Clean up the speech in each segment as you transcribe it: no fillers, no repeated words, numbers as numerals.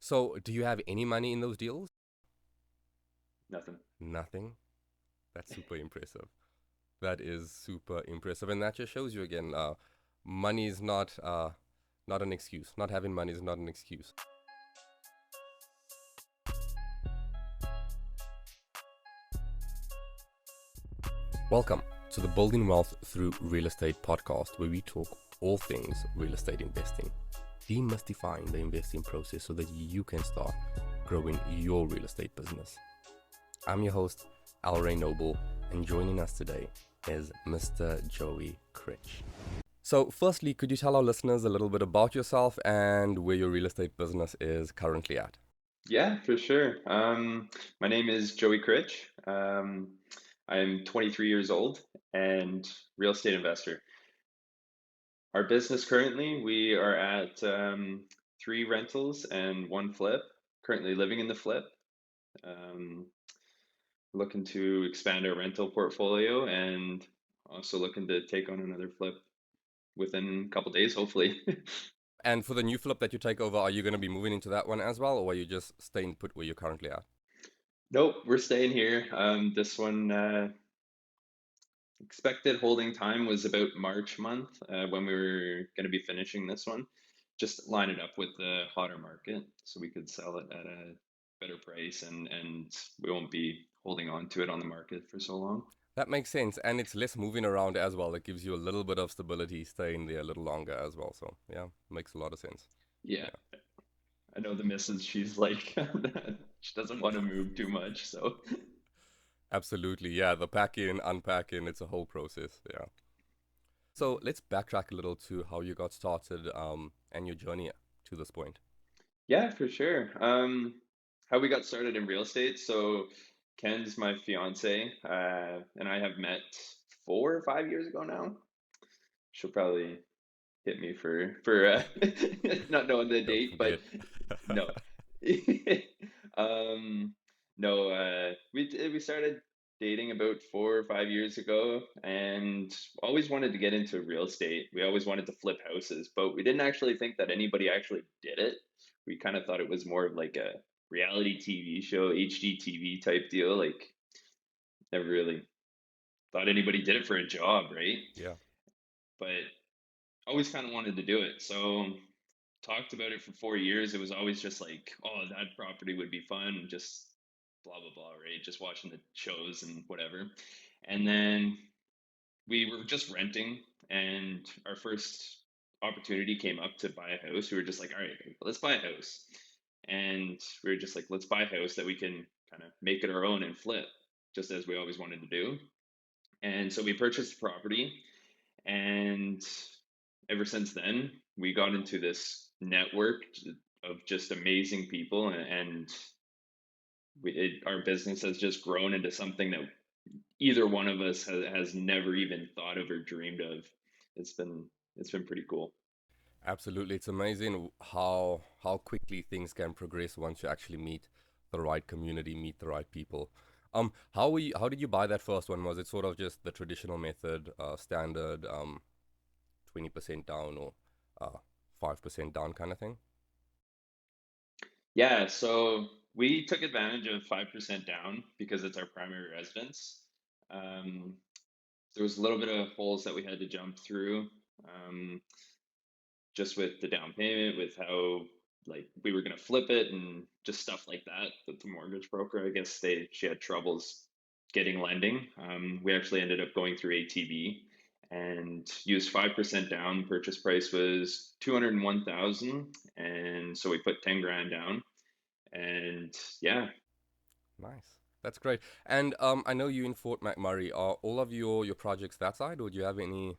So, do you have any money in those deals? Nothing. Nothing. That's super impressive. That is super impressive, and that just shows you again, money is not an excuse. Not having money is not an excuse. Welcome to the Building Wealth Through Real Estate podcast, where we talk all things real estate investing, demystifying the investing process so that you can start growing your real estate business. I'm your host, Al Ray Noble, and joining us today is Mr. Joey Critch. So, firstly, could you tell our listeners a little bit about yourself and where your real estate business is currently at? Yeah, for sure. My name is Joey Critch. I'm 23 years old and real estate investor. Our business currently, we are at three rentals and one flip. Currently living in the flip. Um, Looking to expand our rental portfolio and also looking to take on another flip within a couple days, hopefully. And for the new flip that you take over, are you going to be moving into that one as well, or are you just staying put where you're currently at? Nope, we're staying here. This one, expected holding time was about March month when we were going to be finishing this one. Just line it up with the hotter market so we could sell it at a better price and we won't be holding on to it on the market for so long. That makes sense, and it's less moving around as well. It gives you a little bit of stability staying there a little longer as well. So, yeah, makes a lot of sense. Yeah, Yeah, I know the missus, she's like, she doesn't want to move too much. So, absolutely. Yeah, the packing, unpacking, it's a whole process. Yeah. So let's backtrack a little to how you got started and your journey to this point. yeah, for sure. How we got started in real estate. So, Ken's my fiance, and I have met 4 or 5 years ago now. She'll probably hit me for not knowing the Don't date, but forget. no. um, no, we started dating about 4 or 5 years ago, and always wanted to get into real estate. We always wanted to flip houses, but we didn't actually think that anybody actually did it. We kind of thought it was more of like a reality TV show, HGTV type deal. Like never really thought anybody did it for a job, right? Yeah. But always kind of wanted to do it. So talked about it for 4 years. It was always just like, oh, that property would be fun, just blah blah blah, right? Just watching the shows and whatever. And then we were just renting, and our first opportunity came up to buy a house. We were just like, all right, let's buy a house. And we were just like, let's buy a house that we can kind of make it our own and flip, just as we always wanted to do. And so we purchased the property, and ever since then, we got into this network of just amazing people, and our business has just grown into something that either one of us has never even thought of or dreamed of. It's been it's been pretty cool. Absolutely. It's amazing how quickly things can progress once you actually meet the right community, meet the right people. How did you buy that first one? Was it sort of just the traditional method, standard 20% down or 5% down kind of thing? Yeah, so we took advantage of 5% down because it's our primary residence. Um, there was a little bit of holes that we had to jump through. Um, just with the down payment, with how like we were gonna flip it and just stuff like that. But the mortgage broker, I guess she had troubles getting lending. We actually ended up going through ATB and used 5% down. Purchase price was 201,000, and so we put 10 grand down. And yeah, Nice. That's great. And I know you in Fort McMurray. Are all of your projects that side, or do you have any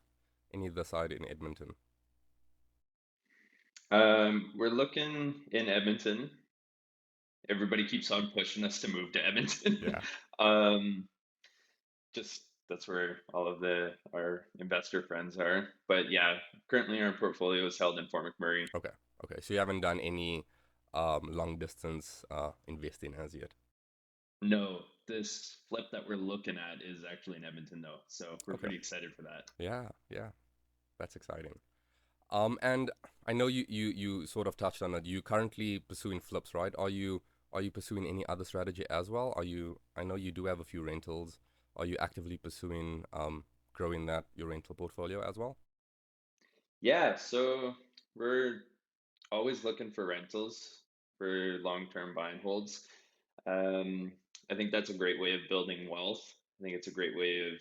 other side in Edmonton? we're looking in Edmonton. Everybody keeps on pushing us to move to Edmonton. Yeah. um, just that's where all of the our investor friends are. But yeah, currently our portfolio is held in Fort McMurray. Okay. Okay. So you haven't done any long distance investing as yet. No, this flip that we're looking at is actually in Edmonton though, so we're Okay. pretty excited for that. Yeah. Yeah. That's exciting. And I know you sort of touched on it. You currently pursuing flips, right? Are you pursuing any other strategy as well? I know you do have a few rentals. Are you actively pursuing growing that your rental portfolio as well? Yeah, so we're always looking for rentals for long-term buy and holds. Um, I think that's a great way of building wealth. I think it's a great way of,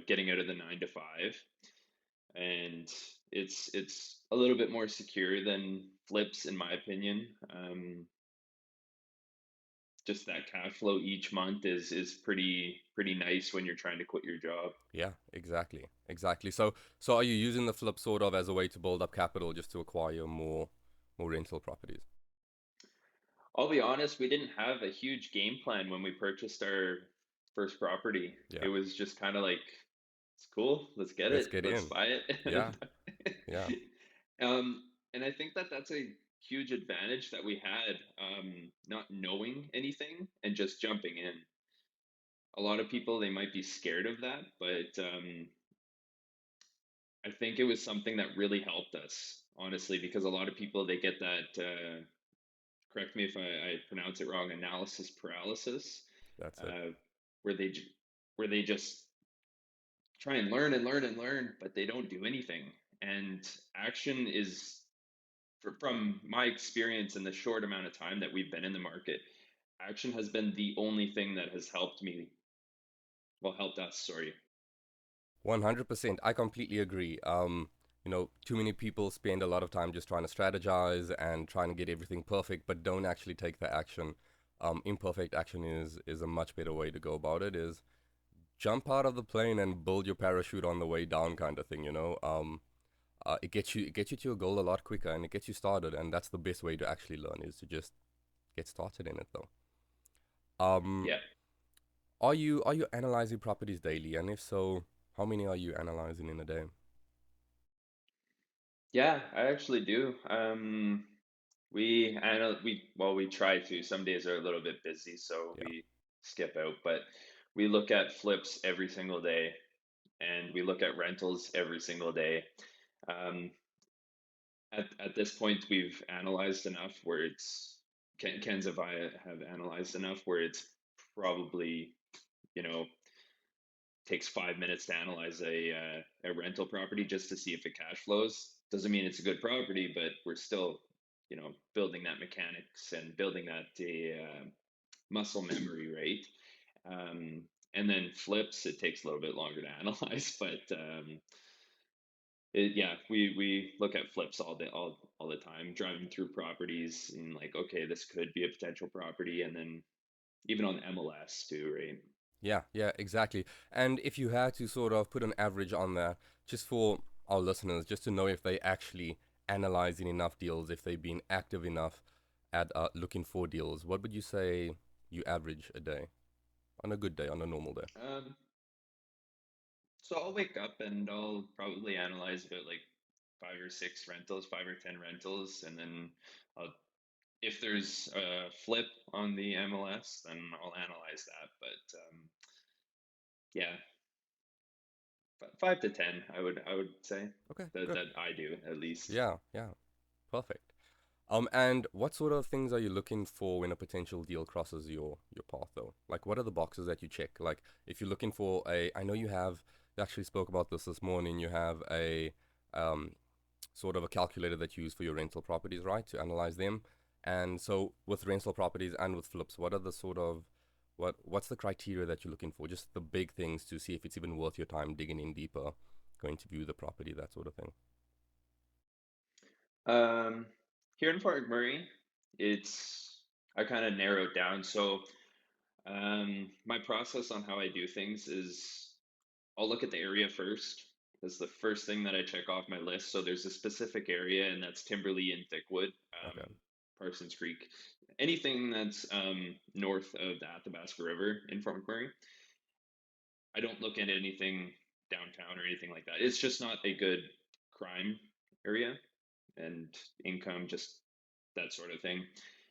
getting out of the 9 to 5. And it's a little bit more secure than flips, in my opinion. Just that cash flow each month is pretty nice when you're trying to quit your job. Yeah, exactly. Exactly. So are you using the flip sort of as a way to build up capital just to acquire more rental properties? I'll be honest, we didn't have a huge game plan when we purchased our first property. Yeah. It was just kind of like, it's cool, let's get Let's it, get let's in. buy Yeah. it. Yeah. And I think that that's a huge advantage that we had, not knowing anything and just jumping in. A lot of people, they might be scared of that, but I think it was something that really helped us, honestly, because a lot of people, they get that, correct me if I pronounce it wrong, analysis paralysis, That's it. uh, where where they just try and learn and learn and learn, but they don't do anything. And action is, from my experience in the short amount of time that we've been in the market, action has been the only thing that has helped me, well, helped us, sorry. 100%. I completely agree. Too many people spend a lot of time just trying to strategize and trying to get everything perfect, but don't actually take the action. Imperfect action is a much better way to go about it. Is jump out of the plane and build your parachute on the way down, kind of thing. It gets you to your goal a lot quicker, and it gets you started. And that's the best way to actually learn is to just get started in it, though. Um, Yeah. are you analyzing properties daily? And if so, how many are you analyzing in a day? Yeah, I actually do. We try to. Some days are a little bit busy, so Yeah. we skip out, but we look at flips every single day, and we look at rentals every single day. Um, at this point, we've analyzed enough where Ken's and I have analyzed enough where it's probably, you know, takes 5 minutes to analyze a rental property just to see if it cash flows. Doesn't mean it's a good property, but we're still, building that mechanics and building that muscle memory, right? And then flips, it takes a little bit longer to analyze, but yeah, we look at flips all the time, driving through properties and like, okay, this could be a potential property, and then even on MLS too, right? Yeah, yeah, exactly. And if you had to sort of put an average on that, just for our listeners, just to know if they actually analyzing enough deals, if they've been active enough at looking for deals, what would you say you average a day on a good day, on a normal day? Um, So I'll wake up and I'll probably analyze about like 5 or 6 rentals, 5 or 10 rentals, and then I'll, if there's a flip on the MLS, then I'll analyze that. But yeah, 5 to 10, I would say Okay, that good. I do at least. Yeah, yeah, perfect. And what sort of things are you looking for when a potential deal crosses your path, though? Like, what are the boxes that you check? Like, if you're looking for I know you actually spoke about this morning. You have a um, sort of a calculator that you use for your rental properties, right, to analyze them. And so, with rental properties and with flips, what are the sort of what's the criteria that you're looking for? Just the big things to see if it's even worth your time digging in deeper, going to view the property, that sort of thing. Um, Here in Fort McMurray, it's I kind of narrow it down. So my process on how I do things is I'll look at the area first. That's the first thing that I check off my list. So there's a specific area, and that's Timberley and Thickwood, Okay. Parsons Creek, anything that's north of the Athabasca River in Fort McMurray. I don't look at anything downtown or anything like that. It's just not a good crime area and income, just that sort of thing.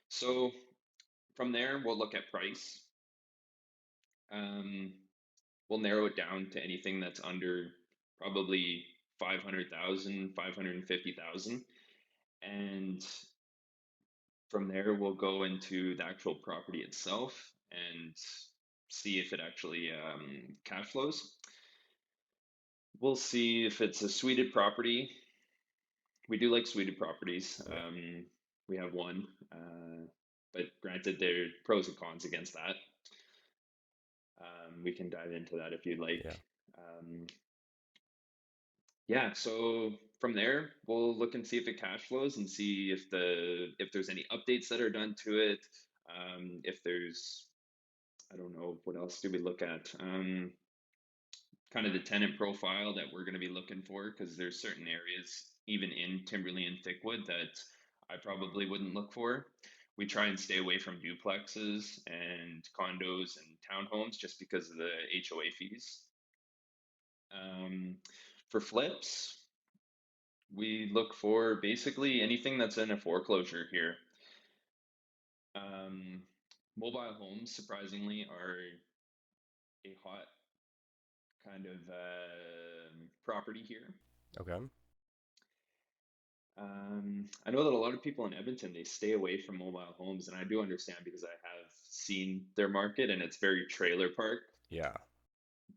So from there, we'll look at price. Um, we'll narrow it down to anything that's under probably 500,000, 550,000, and from there we'll go into the actual property itself and see if it actually cash flows. We'll see if it's a suited property. We do like suited properties. Yeah. We have one, but granted, there are pros and cons against that. We can dive into that if you'd like. Yeah. Um, yeah, so from there, we'll look and see if it cash flows and see if there's any updates that are done to it. If there's, I don't know, what else do we look at? Kind of the tenant profile that we're going to be looking for, because there's certain areas, even in Timberley and Thickwood, that I probably wouldn't look for. We try and stay away from duplexes and condos and townhomes just because of the HOA fees. Um, for flips, we look for basically anything that's in a foreclosure here. Um, Mobile homes, surprisingly, are a hot kind of property here. Okay. I know that a lot of people in Edmonton, they stay away from mobile homes, and I do understand because I have seen their market and it's very trailer park. Yeah.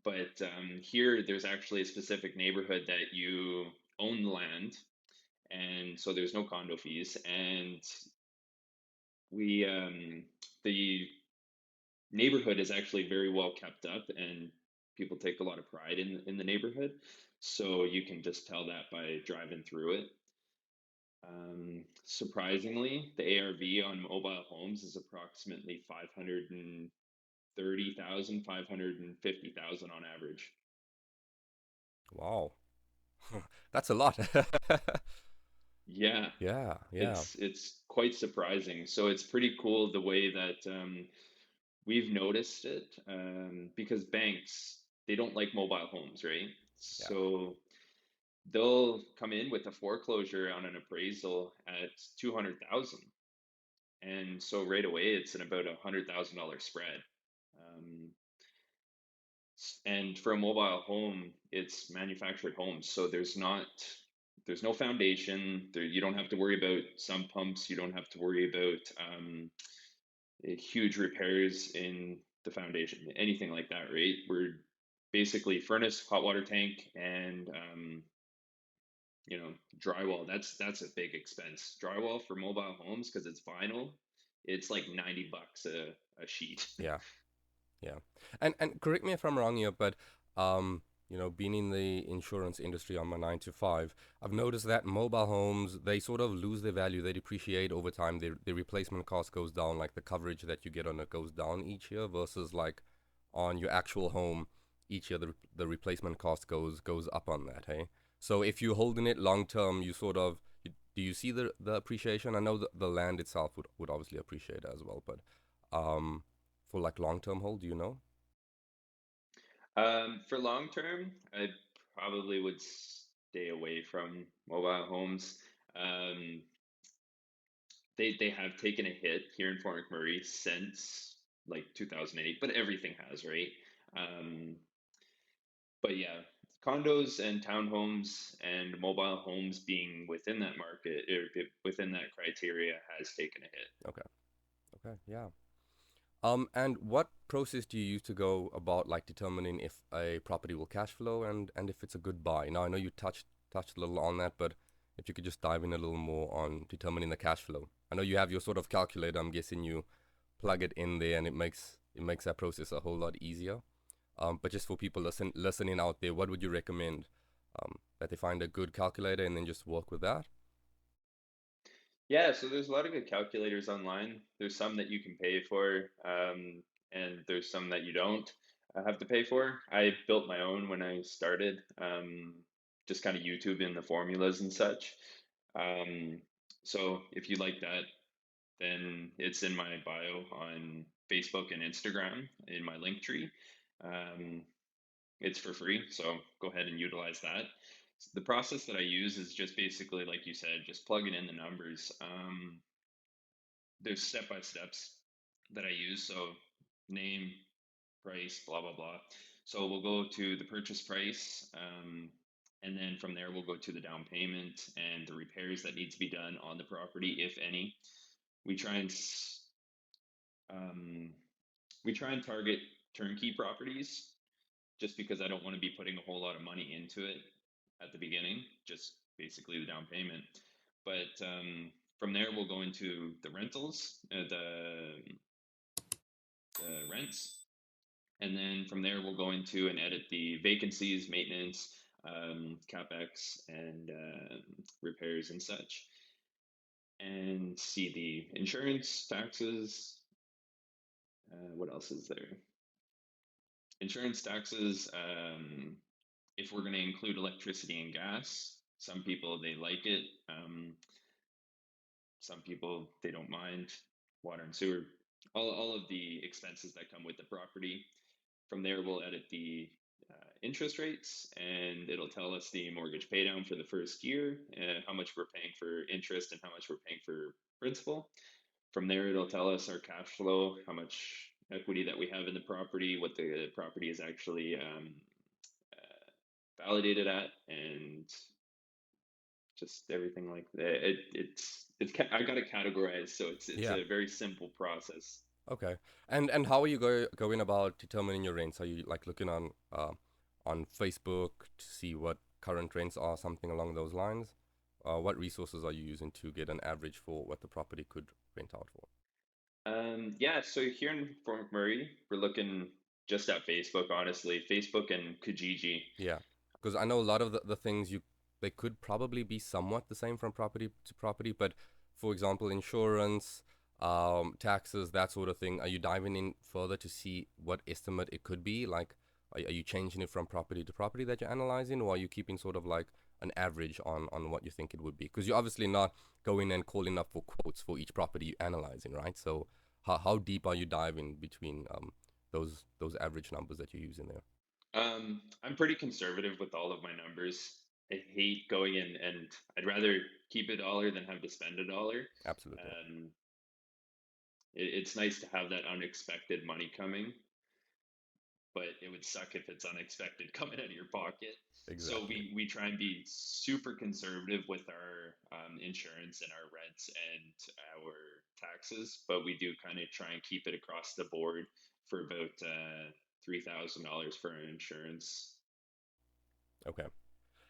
But here, there's actually a specific neighborhood that you own the land, and so there's no condo fees, and we the neighborhood is actually very well kept up, and people take a lot of pride in the neighborhood. So you can just tell that by driving through it. Surprisingly, the ARV on mobile homes is approximately 530,000, 550,000 on average. Wow. That's a lot. Yeah, Yeah. Yeah. it's quite surprising. So it's pretty cool the way that we've noticed it, because banks, they don't like mobile homes, right? Yeah. So they'll come in with a foreclosure on an appraisal at 200,000. And so right away, it's in about $100,000 spread. Um, and for a mobile home, it's manufactured homes, so there's no foundation. There, you don't have to worry about sump pumps. You don't have to worry about huge repairs in the foundation, anything like that, right? We're basically furnace, hot water tank, and drywall. That's a big expense. Drywall for mobile homes, because it's vinyl, it's like $90 a sheet. Yeah. Yeah. And correct me if I'm wrong here, but being in the insurance industry on my 9 to 5, I've noticed that mobile homes, they sort of lose their value, they depreciate over time. The replacement cost goes down, like the coverage that you get on it goes down each year versus like on your actual home, each year the replacement cost goes up on that, hey? So if you're holding it long term, you sort of do you see the appreciation? I know the land itself would obviously appreciate as well, but um for like long term hold, do you know? For long term, I probably would stay away from mobile homes. Um, they have taken a hit here in Fort McMurray since like 2008, but everything has, right? Um, but yeah, condos and townhomes and mobile homes being within that market, or within that criteria, has taken a hit. Okay. Okay. Yeah. And what process do you use to go about like determining if a property will cash flow and if it's a good buy? Now I know you touched a little on that, but if you could just dive in a little more on determining the cash flow. I know you have your sort of calculator. I'm guessing you plug it in there and it makes that process a whole lot easier. But just for people listening out there, what would you recommend? That they find a good calculator and then just work with that? Yeah, so there's a lot of good calculators online. There's some that you can pay for, and there's some that you don't have to pay for. I built my own when I started, just kind of YouTubing the formulas and such. Um, so if you like that, then it's in my bio on Facebook and Instagram in my link tree. Um, it's for free, so go ahead and utilize that. The process that I use is just basically, like you said, just plugging in the numbers. There's step by steps that I use. So name, price, blah blah blah. So we'll go to the purchase price. And then from there, we'll go to the down payment and the repairs that need to be done on the property, if any. We try and um, we try and target turnkey properties just because I don't want to be putting a whole lot of money into it at the beginning, just basically the down payment. But from there, we'll go into the rentals, the rents, and then from there, we'll go into and edit the vacancies, maintenance, capex, and repairs and such, and see the insurance, taxes. What else is there? Insurance, taxes. If we're going to include electricity and gas, some people they like it. Some people they don't mind. Water and sewer. All of the expenses that come with the property. From there, we'll edit the interest rates, and it'll tell us the mortgage paydown for the first year, how much we're paying for interest, and how much we're paying for principal. From there, it'll tell us our cash flow, how much equity that we have in the property, what the property is actually validated at, and just everything like that. I got it categorized, so it's Yeah. a very simple process. Okay. And how are you going about determining your rents? Are you like looking on Facebook to see what current rents are, something along those lines? What resources are you using to get an average for what the property could rent out for? Yeah, so here in Fort McMurray, we're looking just at Facebook, honestly, Facebook and Kijiji. Yeah, because I know a lot of the things they could probably be somewhat the same from property to property, but for example, insurance, taxes, that sort of thing. Are you diving in further to see what estimate it could be? Like, are you changing it from property to property that you're analyzing, or are you keeping sort of like an average on what you think it would be? Because you're obviously not going and calling up for quotes for each property you're analyzing, right? So how deep are you diving between those average numbers that you're using there? I'm pretty conservative with all of my numbers. I hate going in, and I'd rather keep a dollar than have to spend a dollar. Absolutely. Um, it's nice to have that unexpected money coming, but it would suck if it's unexpected coming out of your pocket. So Exactly. we try and be super conservative with our insurance and our rents and our taxes, but we do kind of try and keep it across the board for about $3,000 for our insurance. Okay.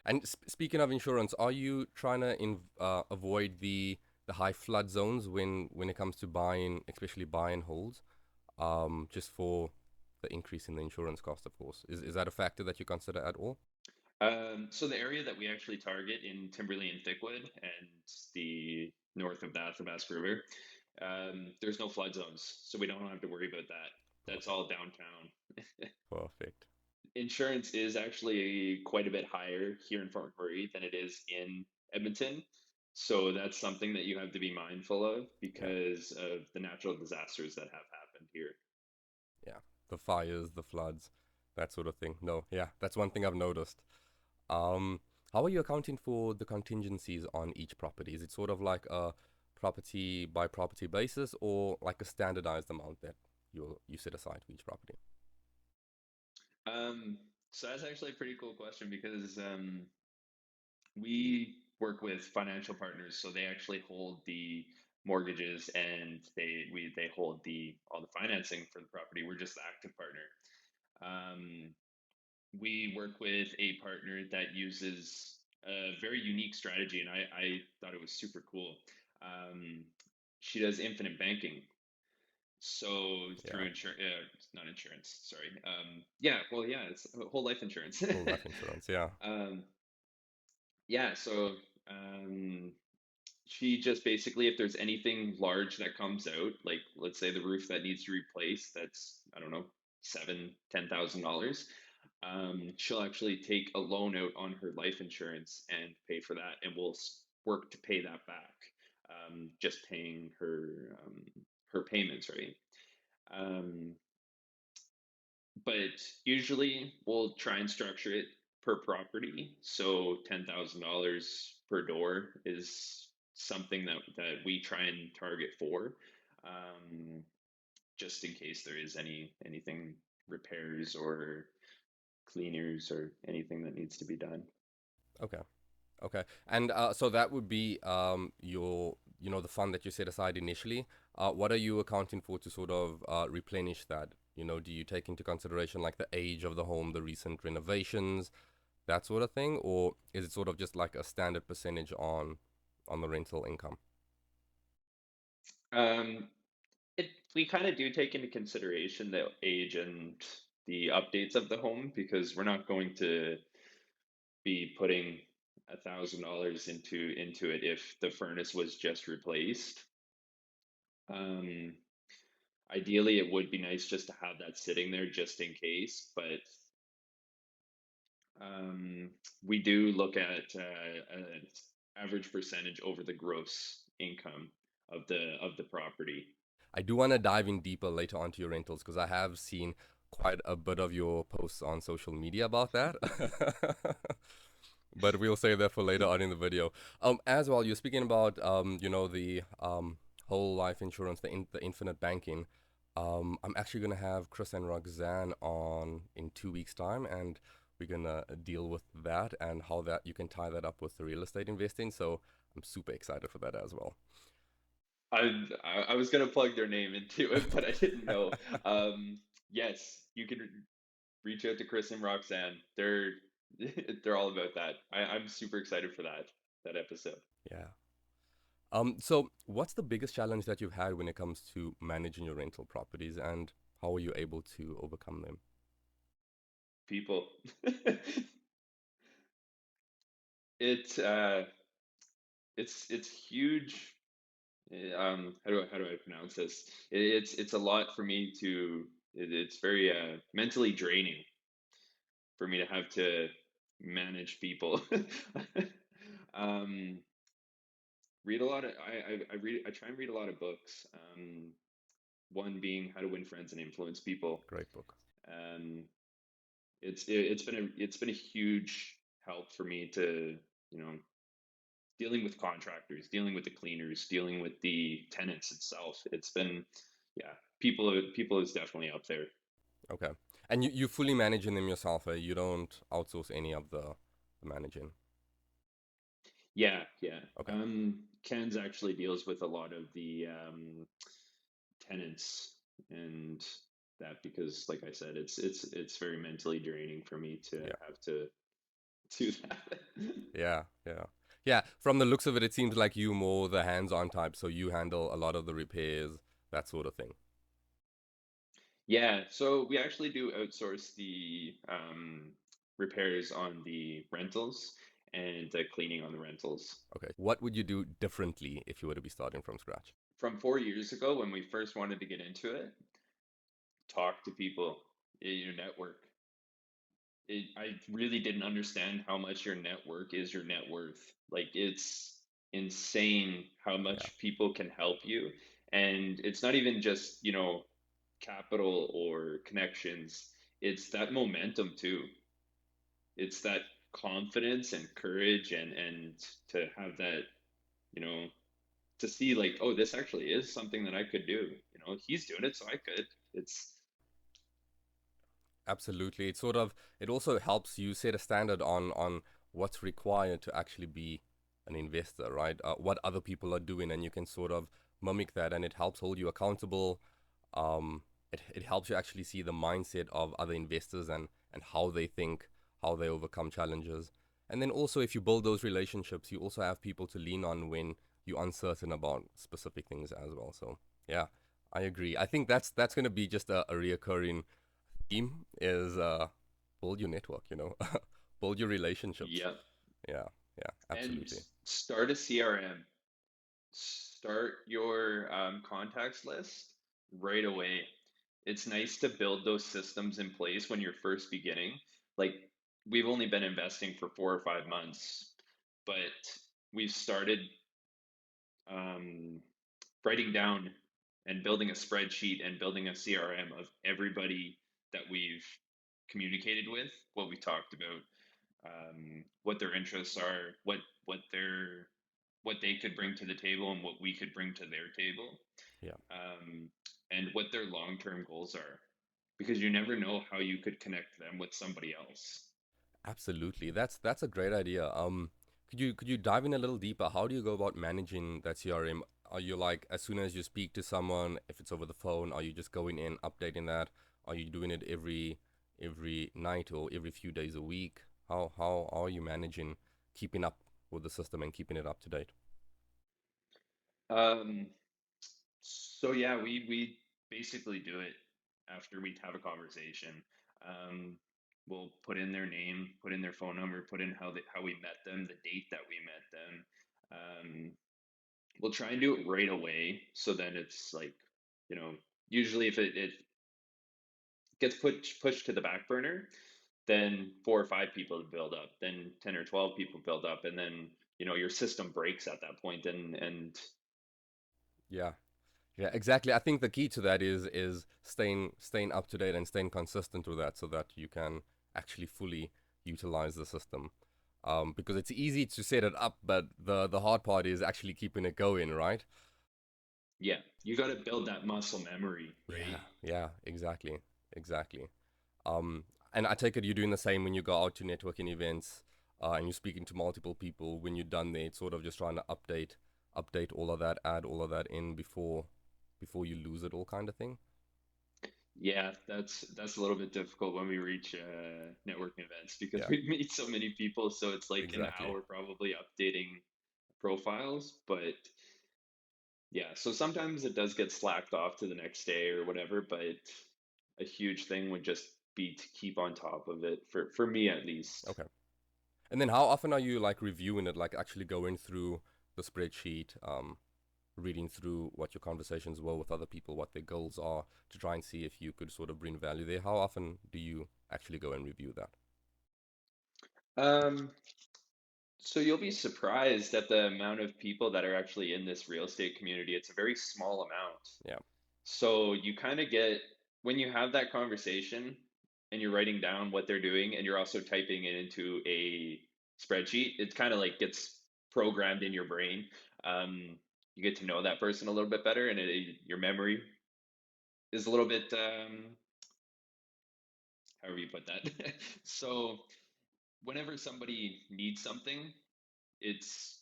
And speaking of insurance, are you trying to avoid the high flood zones when it comes to buying, especially buy and holds, just for the increase in the insurance cost, of course? Is that a factor that you consider at all? So the area that we actually target in Timberley and Thickwood and the north of the Athabasca River, there's no flood zones, so we don't have to worry about that. That's Perfect. all downtown. Perfect. Insurance is actually quite a bit higher here in Fort McMurray than it is in Edmonton. So that's something that you have to be mindful of Yeah. because of the natural disasters that have happened here. Yeah. The fires, the floods, that sort of thing. No, yeah, that's one thing I've noticed. Um, how are you accounting for the contingencies on each property? Is it sort of like a property by property basis, or like a standardized amount that you set aside for each property? Um, so that's actually a pretty cool question because we work with financial partners, so they actually hold the mortgages and they hold the all the financing for the property. We're just the active partner. Um, we work with a partner that uses a very unique strategy, and I thought it was super cool. Um, she does infinite banking. So Yeah. through insurance, not insurance, sorry. Yeah, well, yeah, it's whole life insurance. Whole life insurance. Yeah. um, yeah, so um, she just basically, if there's anything large that comes out, like let's say the roof that needs to replace, that's I don't know, $7,000, 10,000. She'll actually take a loan out on her life insurance and pay for that, and we'll work to pay that back. Just paying her payments, right? Um, but usually we'll try and structure it per property. So $10,000 per door is something that we try and target for, um, just in case there is anything repairs or cleaners or anything that needs to be done. Okay. Okay. And so that would be your, the fund that you set aside initially. What are you accounting for to sort of replenish that? Do you take into consideration like the age of the home, the recent renovations, that sort of thing, or is it sort of just like a standard percentage on the rental income? Um, it we kind of do take into consideration the age and the updates of the home because we're not going to be putting $1,000 into it if the furnace was just replaced. Um, Ideally, it would be nice just to have that sitting there just in case, but um, we do look at an average percentage over the gross income of the property. I do want to dive in deeper later onto your rentals because I have seen quite a bit of your posts on social media about that. But we'll save that for later on in the video. As well, you're speaking about the whole life insurance, the infinite banking. I'm actually gonna have Chris and Roxanne on in 2 weeks' time, and we're gonna deal with that and how that you can tie that up with the real estate investing. So I'm super excited for that as well. I was gonna plug their name into it, but I didn't know. Yes, you can reach out to Chris and Roxanne. They're all about that. I'm super excited for that episode. Yeah. So what's the biggest challenge that you've had when it comes to managing your rental properties, and how are you able to overcome them? People. It's it's huge. How do I pronounce this? It's a lot for me to. It's very mentally draining for me to have to manage people. um, Read a lot of I try and read a lot of books. One being How to Win Friends and Influence People. Great book. Um, it's been a huge help for me to you know dealing with contractors, dealing with the cleaners, dealing with the tenants itself. It's been yeah, people is definitely up there. Okay. And you fully managing them yourself, eh? You don't outsource any of the managing. Yeah, yeah. Okay. Ken's actually deals with a lot of the tenants and that because like I said, it's very mentally draining for me to Yeah. have to do that. Yeah. Yeah. Yeah. From the looks of it, it seems like you more the hands-on type, so you handle a lot of the repairs, that sort of thing. Yeah, so we actually do outsource the repairs on the rentals and the cleaning on the rentals. Okay. What would you do differently if you were to be starting from scratch? From 4 years ago, when we first wanted to get into it, talk to people in your network. I really didn't understand how much your network is your net worth. Like it's insane how Yeah. much people can help you. And it's not even just, capital or connections. It's that momentum too. It's that confidence and courage and to have that, you know, to see like, oh, this actually is something that I could do. He's doing it, so I could. It's Absolutely. It also helps you set a standard on what's required to actually be an investor, right? What other people are doing, and you can sort of mimic that, and it helps hold you accountable. It helps you actually see the mindset of other investors and how they think, how they overcome challenges. And then also, if you build those relationships, you also have people to lean on when you're uncertain about specific things as well. So yeah, I agree. I think that's going to be just a reoccurring theme is build your network, build your relationships. yeah. Yeah, yeah, And absolutely. start a CRM. Start your contacts list right away. It's nice to build those systems in place when you're first beginning. Like we've only been investing for 4 or 5 months, but we've started um, writing down and building a spreadsheet and building a CRM of everybody that we've communicated with, what we talked about, what their interests are, what their what they could bring to the table and what we could bring to their table, Yeah, um, and what their long term goals are, because you never know how you could connect them with somebody else. Absolutely. That's a great idea. Could you dive in a little deeper? How do you go about managing that CRM? Are you like as soon as you speak to someone, if it's over the phone, are you just going in, updating that? Are you doing it every night or every few days a week? How are you managing keeping up with the system and keeping it up to date? Um, so yeah, we basically do it after we have a conversation. Um, we'll put in their name, put in their phone number, put in how we met them, the date that we met them. We'll try and do it right away, so then it's like, you know, usually if it gets pushed to the back burner, then 4 or 5 people build up, then 10 or 12 people build up, and then your system breaks at that point, and Yeah. Yeah, exactly. I think the key to that is staying up to date and staying consistent with that so that you can actually fully utilize the system. Because it's easy to set it up, but the hard part is actually keeping it going, right? yeah, you got to build that muscle memory, right? Yeah, yeah, exactly, exactly. Um, and I take it you're doing the same when you go out to networking events, and you're speaking to multiple people. When you're done there, it's sort of just trying to update all of that, add all of that in before you lose it all, kind of thing. Yeah, that's a little bit difficult when we reach networking events because Yeah, we meet so many people, so it's like an exactly. hour probably updating profiles. But yeah, so sometimes it does get slacked off to the next day or whatever, but a huge thing would just be to keep on top of it for me at least. Okay. And then how often are you like reviewing it, like actually going through the spreadsheet, reading through what your conversations were with other people, what their goals are, to try and see if you could sort of bring value there? How often do you actually go and review that? Um, so you'll be surprised at the amount of people that are actually in this real estate community. It's a very small amount. Yeah. So you kind of get, when you have that conversation and you're writing down what they're doing and you're also typing it into a spreadsheet, it kind of like gets programmed in your brain. Um, you get to know that person a little bit better, and your memory is a little bit, however you put that. So whenever somebody needs something, it's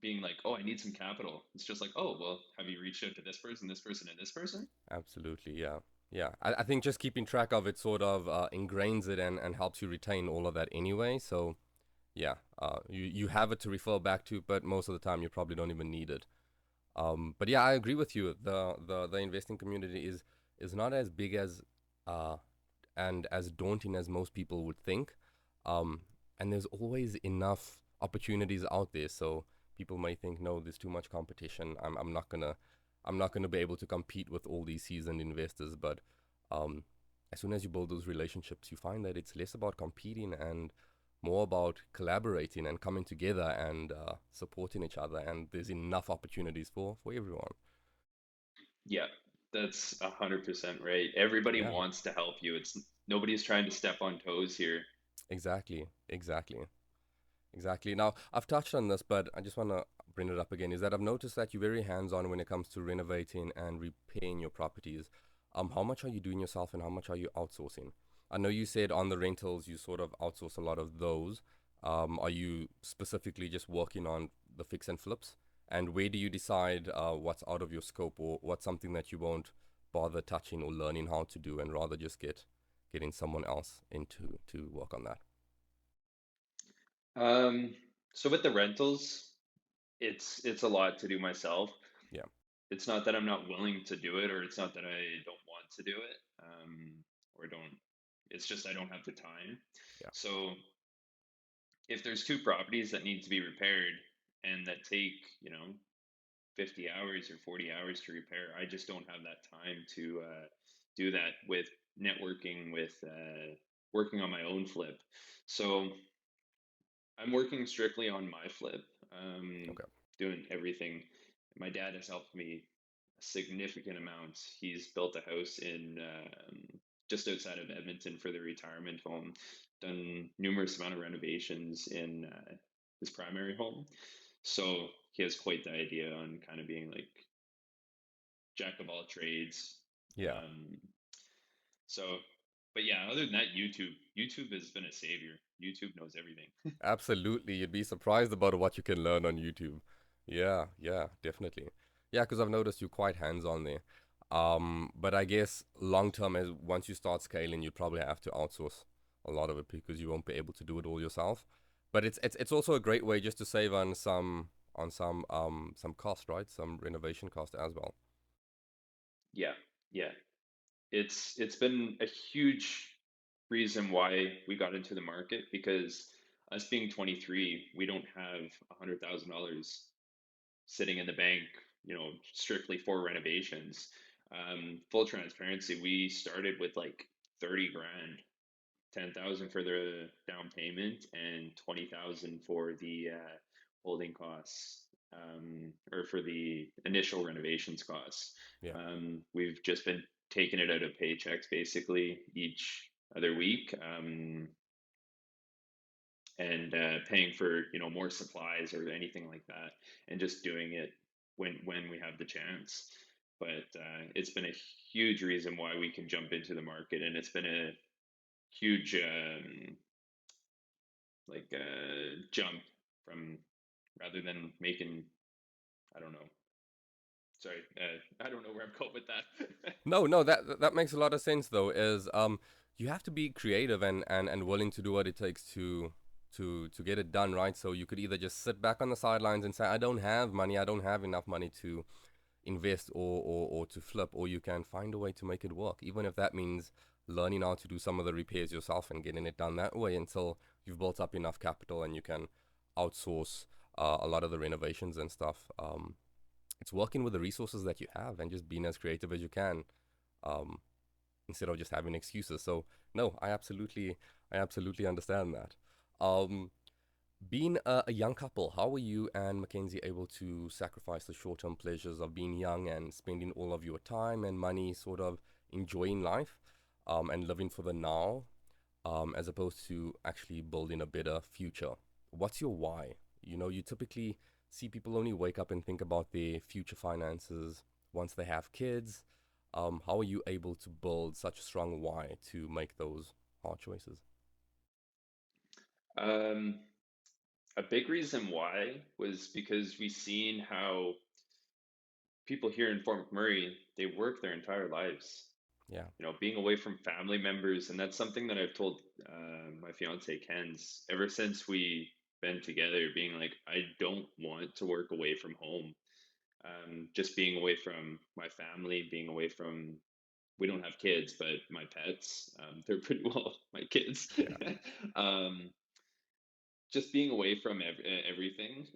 being like, oh, I need some capital. It's just like, oh, well, have you reached out to this person, and this person? Absolutely, yeah. Yeah, I think just keeping track of it sort of ingrains it and helps you retain all of that anyway. So, yeah, you have it to refer back to, but most of the time you probably don't even need it. But yeah, I agree with you. The investing community is not as big as uh, and as daunting as most people would think. Um, and there's always enough opportunities out there. So people may think, no, there's too much competition. I'm not gonna be able to compete with all these seasoned investors. But um, as soon as you build those relationships, you find that it's less about competing and more about collaborating and coming together and supporting each other. And there's enough opportunities for everyone. Yeah, that's 100% right. Everybody Yeah, wants to help you. It's nobody's trying to step on toes here. exactly, exactly. Exactly. Now, I've touched on this, but I just want to bring it up again. Is that I've noticed that you're very hands-on when it comes to renovating and repairing your properties. How much are you doing yourself, and how much are you outsourcing? I know you said on the rentals you sort of outsource a lot of those. Are you specifically just working on the fix and flips? And where do you decide what's out of your scope or what's something that you won't bother touching or learning how to do, and rather just getting someone else into to work on that? Um, so with the rentals, it's a lot to do myself. Yeah. It's not that I'm not willing to do it, or it's not that I don't want to do it, or don't. It's just I don't have the time. Yeah. So if there's two properties that need to be repaired and that take, 50 hours or 40 hours to repair, I just don't have that time to do that with networking, with working on my own flip. So I'm working strictly on my flip, Okay. doing everything. My dad has helped me a significant amount. He's built a house in just outside of Edmonton for the retirement home, done numerous amount of renovations in his primary home. So he has quite the idea on kind of being like jack of all trades. Yeah. Um, so, but yeah, other than that, YouTube has been a savior. YouTube knows everything. Absolutely. You'd be surprised about what you can learn on YouTube. Yeah, yeah, definitely. Yeah, because I've noticed you're quite hands-on there. But I guess long term, as once you start scaling, you probably have to outsource a lot of it because you won't be able to do it all yourself. But it's also a great way just to save on some cost, right? Some renovation cost as well. Yeah, yeah. It's been a huge reason why we got into the market because us being 23, we don't have $100,000 sitting in the bank, strictly for renovations. Full transparency, we started with like 30 grand, 10,000 for the down payment and 20,000 for the holding costs, or for the initial renovations costs. Yeah, We've just been taking it out of paychecks basically each other week, and paying for more supplies or anything like that, and just doing it when we have the chance. But it's been a huge reason why we can jump into the market, and it's been a huge jump from, rather than making, I don't know. Sorry, I don't know where I'm going with that. no, no, that makes a lot of sense though. Is you have to be creative and willing to do what it takes to get it done, right? So you could either just sit back on the sidelines and say, I don't have money, I don't have enough money to invest or to flip, or you can find a way to make it work, even if that means learning how to do some of the repairs yourself and getting it done that way until you've built up enough capital and you can outsource a lot of the renovations and stuff. It's working with the resources that you have and just being as creative as you can, um, instead of just having excuses. So no, I absolutely understand that. Um, being a young couple, how were you and Mackenzie able to sacrifice the short-term pleasures of being young and spending all of your time and money sort of enjoying life, and living for the now, as opposed to actually building a better future? What's your why? You know, you typically see people only wake up and think about their future finances once they have kids. How are you able to build such a strong why to make those hard choices? um, a big reason why was because we seen how people here in Fort McMurray, they work their entire lives, Yeah, being away from family members. And that's something that I've told my fiance Ken's ever since we been together, being like, I don't want to work away from home. Just being away from my family, being away from, we don't have kids, but my pets, they're pretty well my kids. yeah, um, just being away from everything,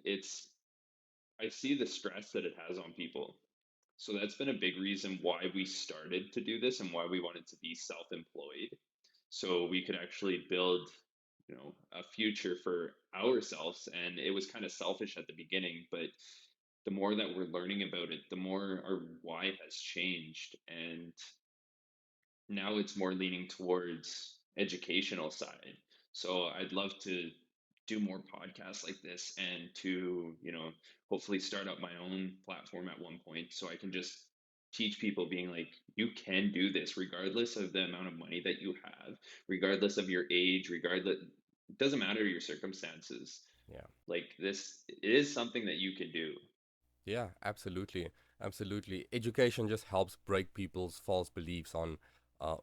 I see the stress that it has on people. So that's been a big reason why we started to do this and why we wanted to be self-employed. So we could actually build, a future for ourselves. And it was kind of selfish at the beginning, but the more that we're learning about it, the more our why has changed. And now it's more leaning towards educational side. So I'd love to do more podcasts like this, and to, hopefully start up my own platform at one point so I can just teach people, being like, you can do this regardless of the amount of money that you have, regardless of your age, regardless, it doesn't matter your circumstances. yeah. Like, this is something that you can do. Yeah, absolutely. Absolutely. Education just helps break people's false beliefs on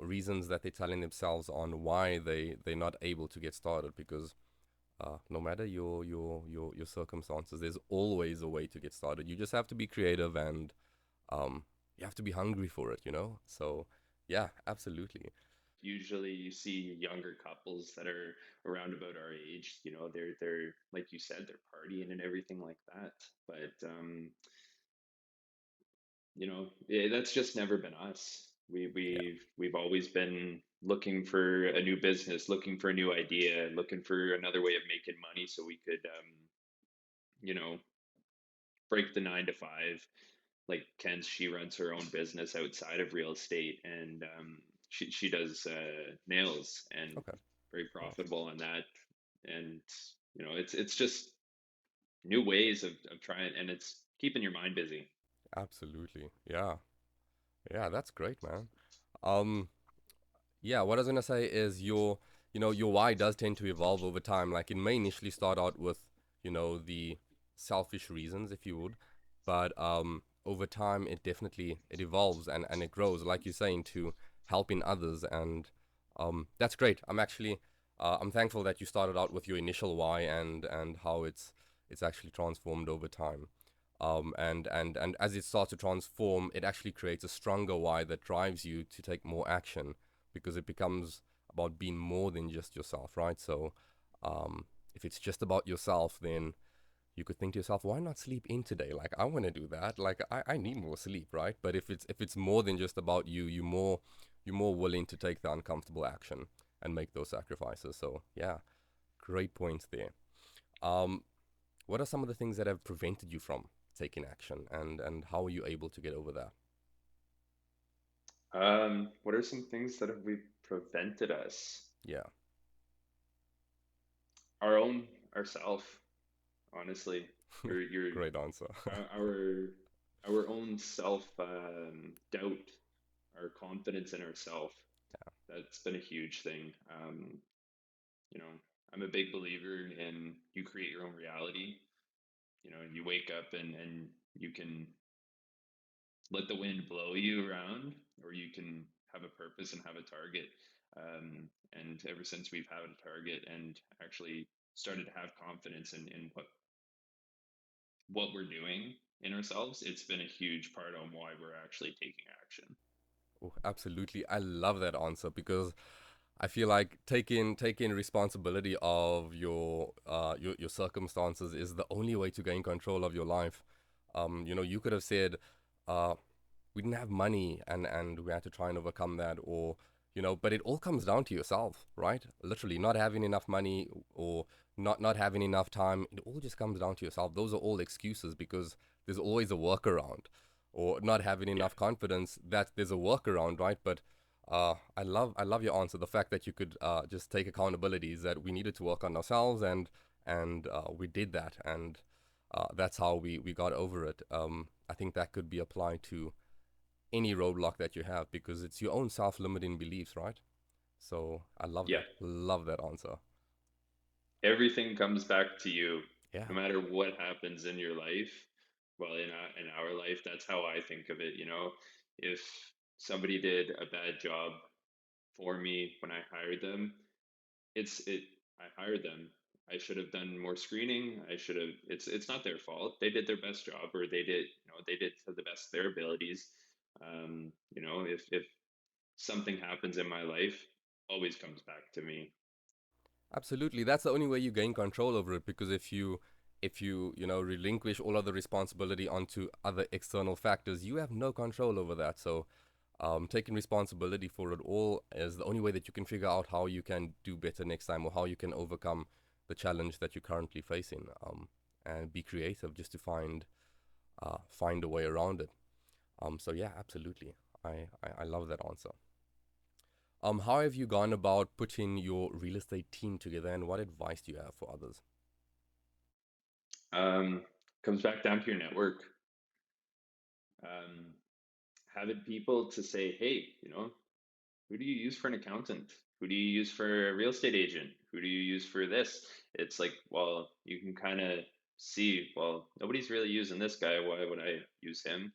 reasons that they're telling themselves on why they're not able to get started, because no matter your circumstances, there's always a way to get started. You just have to be creative and you have to be hungry for it, you know? So, yeah, absolutely. Usually you see younger couples that are around about our age, they're like you said, they're partying and everything like that. But that's just never been us. Yeah, We've always been looking for a new business, looking for a new idea, looking for another way of making money so we could, you know break the 9 to 5. Like Ken, she runs her own business outside of real estate, and she does nails, and okay. very Nice. profitable on that. And it's just new ways of trying, and it's keeping your mind busy. Absolutely. Yeah. Yeah, that's great, man. Um, yeah, what I was gonna say is your why does tend to evolve over time. Like it may initially start out with, the selfish reasons, if you would, but over time it evolves and it grows, like you're saying, to helping others, and that's great. I'm thankful that you started out with your initial why and how it's actually transformed over time. And as it starts to transform, it actually creates a stronger why that drives you to take more action, because it becomes about being more than just yourself, right? So if it's just about yourself, then you could think to yourself, why not sleep in today? Like I want to do that. Like I need more sleep, right? But if it's more than just about you, you're more willing to take the uncomfortable action and make those sacrifices. So yeah, great points there. Um, what are some of the things that have prevented you from taking action, and how are you able to get over that? What are some things that have we prevented us? Yeah, Our own ourself, honestly. Your great answer. our own self doubt, our confidence in ourself. That's been a huge thing. You know, I'm a big believer in you create your own reality. You wake up and you can let the wind blow you around, or you can have a purpose and have a target. And ever since we've had a target and actually started to have confidence in what we're doing in ourselves, it's been a huge part on why we're actually taking action. Oh, absolutely. I love that answer, because I feel like taking responsibility of your circumstances is the only way to gain control of your life. You could have said, uh, we didn't have money, and we had to try and overcome that, or but it all comes down to yourself, right? Literally, not having enough money, or not having enough time, it all just comes down to yourself. Those are all excuses, because there's always a workaround. Or not having Yeah, enough confidence, that there's a workaround, right? But I love your answer. The fact that you could just take accountability, is that we needed to work on ourselves, and we did that, and that's how we got over it. I think that could be applied to any roadblock that you have, because it's your own self-limiting beliefs, right? So I love yeah. that answer. Everything comes back to you, Yeah, no matter what happens in your life. Well, in our life, that's how I think of it. If somebody did a bad job for me when I hired them, it's it. I hired them. I should have done more screening. I should have. It's not their fault. They did their best job, or they did to the best of their abilities. If something happens in my life, always comes back to me. absolutely. That's the only way you gain control over it, because if you relinquish all of the responsibility onto other external factors, you have no control over that. So taking responsibility for it all is the only way that you can figure out how you can do better next time, or how you can overcome the challenge that you're currently facing, and be creative just to find a way around it. So yeah, absolutely. I love that answer. How have you gone about putting your real estate team together, and what advice do you have for others? Um, Comes back down to your network. Um, Having people to say, hey, who do you use for an accountant? Who do you use for a real estate agent? Who do you use for this? It's like, well, you can kind of see, well, nobody's really using this guy. Why would I use him?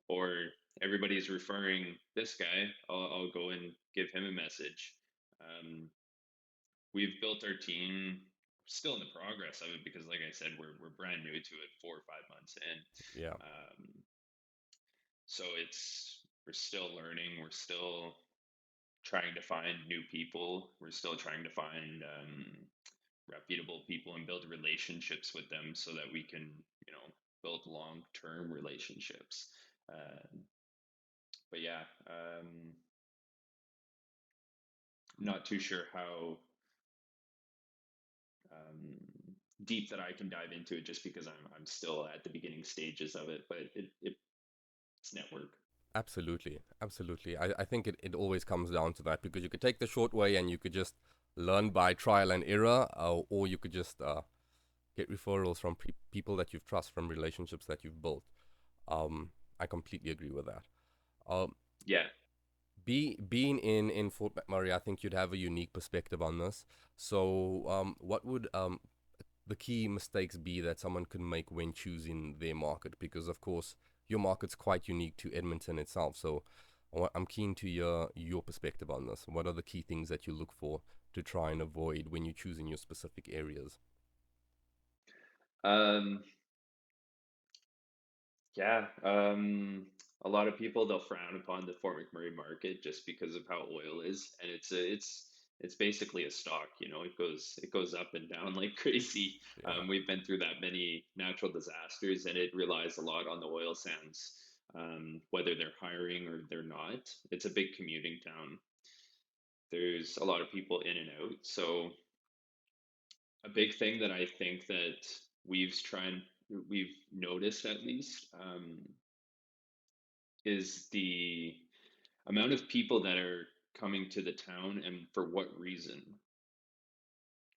Or everybody's referring this guy. I'll go and give him a message. Um, we've built our team, still in the progress of it, because like I said, we're brand new to it, 4 or 5 months in. Yeah, So we're still learning. We're still trying to find new people. We're still trying to find reputable people and build relationships with them, so that we can, build long-term relationships. Uh, but yeah, I'm not too sure how deep that I can dive into it, just because I'm still at the beginning stages of it. But it's network. absolutely, absolutely. I think it always comes down to that, because you could take the short way and you could just learn by trial and error, or you could just get referrals from people that you've trust, from relationships that you've built. I completely agree with that. Um, Yeah, being in Fort McMurray, I think you'd have a unique perspective on this. So, what would the key mistakes be that someone can make when choosing their market? Because of course, your market's quite unique to Edmonton itself. So, I'm keen to your perspective on this. What are the key things that you look for to try and avoid when you're choosing your specific areas? Um, yeah, a lot of people they'll frown upon the Fort McMurray market just because of how oil is, and it's basically a stock. It goes up and down like crazy. Yeah. We've been through that many natural disasters, and it relies a lot on the oil sands, whether they're hiring or they're not. It's a big commuting town. There's a lot of people in and out, so a big thing that I think that we've noticed at least, is the amount of people that are coming to the town and for what reason.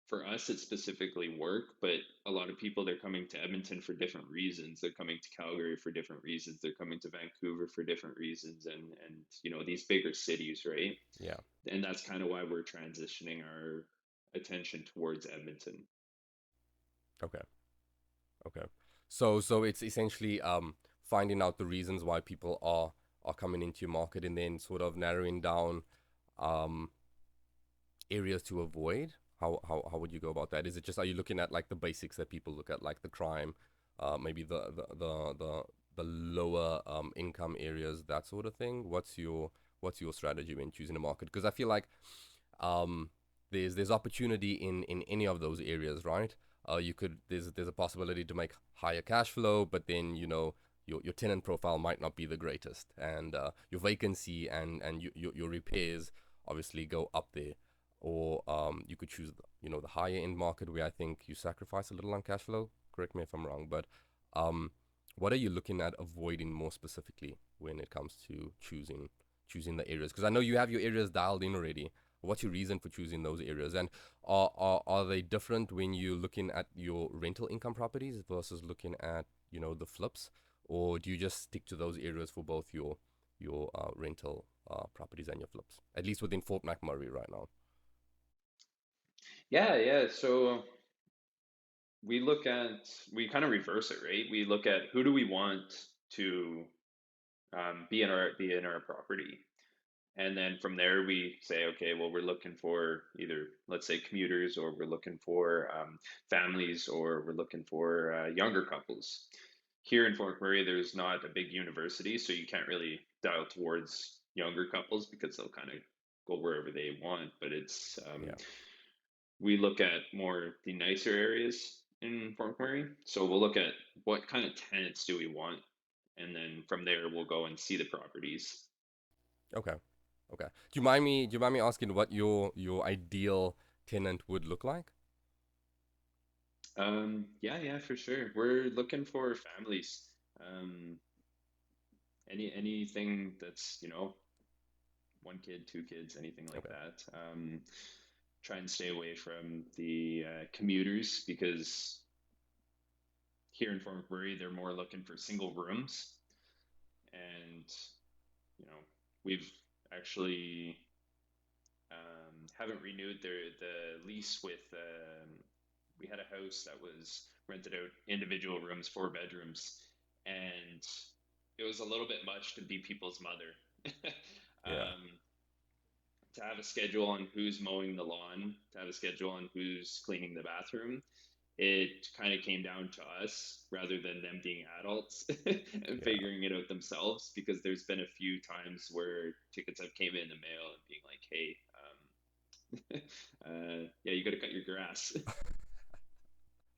For us, it's specifically work, but a lot of people they're coming to Edmonton for different reasons. They're coming to Calgary for different reasons. They're coming to Vancouver for different reasons, and these bigger cities, right? Yeah. And that's kind of why we're transitioning our attention towards Edmonton. Okay. Okay. So it's essentially finding out the reasons why people are coming into your market and then sort of narrowing down um areas to avoid. How would you go about that? Is it just, are you looking at like the basics that people look at, like the crime, maybe the lower income areas, that sort of thing? What's your strategy when choosing a market? Because I feel like um, there's opportunity in any of those areas, right? You could there's a possibility to make higher cash flow, but then your tenant profile might not be the greatest, and your vacancy and your repairs obviously go up there. Or you could choose the higher end market where I think you sacrifice a little on cash flow. Correct me if I'm wrong, but um, what are you looking at avoiding more specifically when it comes to choosing the areas? Because I know you have your areas dialed in already. What's your reason for choosing those areas? And are they different when you're looking at your rental income properties versus looking at the flips, or do you just stick to those areas for both your rental properties and your flips? At least within Fort McMurray right now. Yeah, yeah. So we kind of reverse it, right? We look at who do we want to be in our property, and then from there we say, okay, well, we're looking for either, let's say, commuters, or we're looking for families, or we're looking for younger couples. Here in Fort McMurray, there's not a big university, so you can't really dial towards younger couples because they'll kind of go wherever they want. But Yeah. we look at more the nicer areas in Fort McMurray. So we'll look at what kind of tenants do we want, and then from there we'll go and see the properties. Okay. Okay. Do you mind me asking what your ideal tenant would look like? Yeah, yeah, for sure. We're looking for families. Um, anything that's, one kid, two kids, anything like Okay. that. Try and stay away from the commuters, because here in Fort McMurray, they're more looking for single rooms. And, you know, we've actually haven't renewed the lease with. We had a house that was rented out individual rooms, 4 bedrooms, and it was a little bit much to be people's mother. Yeah. um, to have a schedule on who's mowing the lawn, to have a schedule on who's cleaning the bathroom, it kind of came down to us rather than them being adults and Yeah. figuring it out themselves, because there's been a few times where tickets have came in the mail and being like, hey, yeah, you got to cut your grass.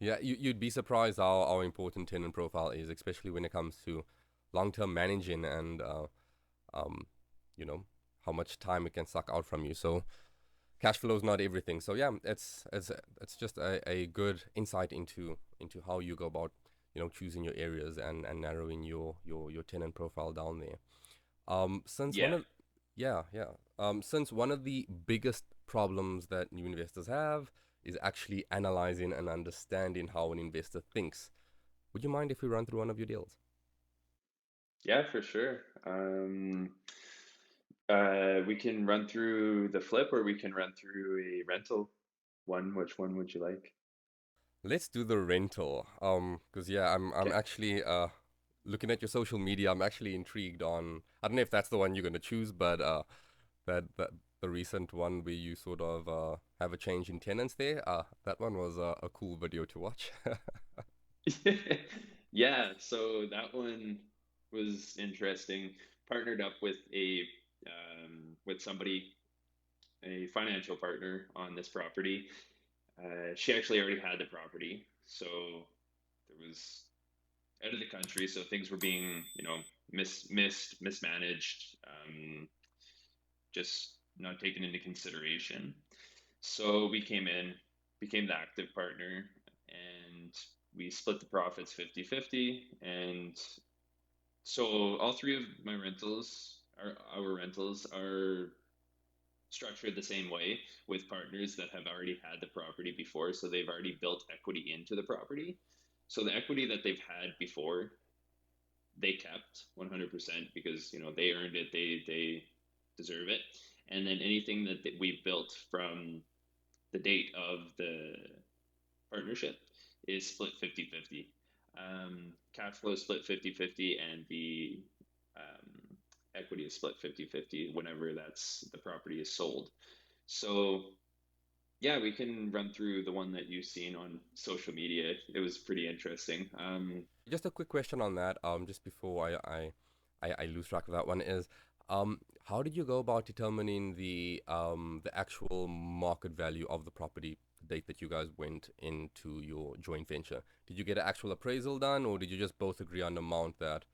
Yeah, you'd be surprised how important tenant profile is, especially when it comes to long-term managing and um, you know, how much time it can suck out from you. So cash flow is not everything. So yeah, it's just a good insight into how you go about choosing your areas and narrowing your tenant profile down there. Since one Yeah. of Yeah, yeah. Since one of the biggest problems that new investors have is actually analyzing and understanding how an investor thinks. Would you mind if we run through one of your deals? Yeah, for sure. We can run through the flip or we can run through a rental one. Which one would you like? Let's do the rental. Because yeah, I'm Okay. actually looking at your social media. I'm actually intrigued on. I don't know if that's the one you're gonna choose, but that the recent one where you sort of have a change in tenants there. That one was a cool video to watch. Yeah, so that one was interesting. Partnered up with a with somebody, a financial partner on this property. She actually already had the property, so there was out of the country, so things were being, mismanaged, just not taken into consideration. So we came in, became the active partner, and we split the profits 50-50. And so all three of my rentals, our rentals, are structured the same way with partners that have already had the property before. So they've already built equity into the property. So the equity that they've had before, they kept 100% because they earned it, they deserve it. And then anything that we built from the date of the partnership is split 50-50. Cash flow is split 50-50, and the equity is split 50-50 whenever that's the property is sold. So yeah, we can run through the one that you've seen on social media. It was pretty interesting. Just a quick question on that. Just before I lose track of that one is, how did you go about determining the actual market value of the property the date that you guys went into your joint venture? Did you get an actual appraisal done, or did you just both agree on the amount that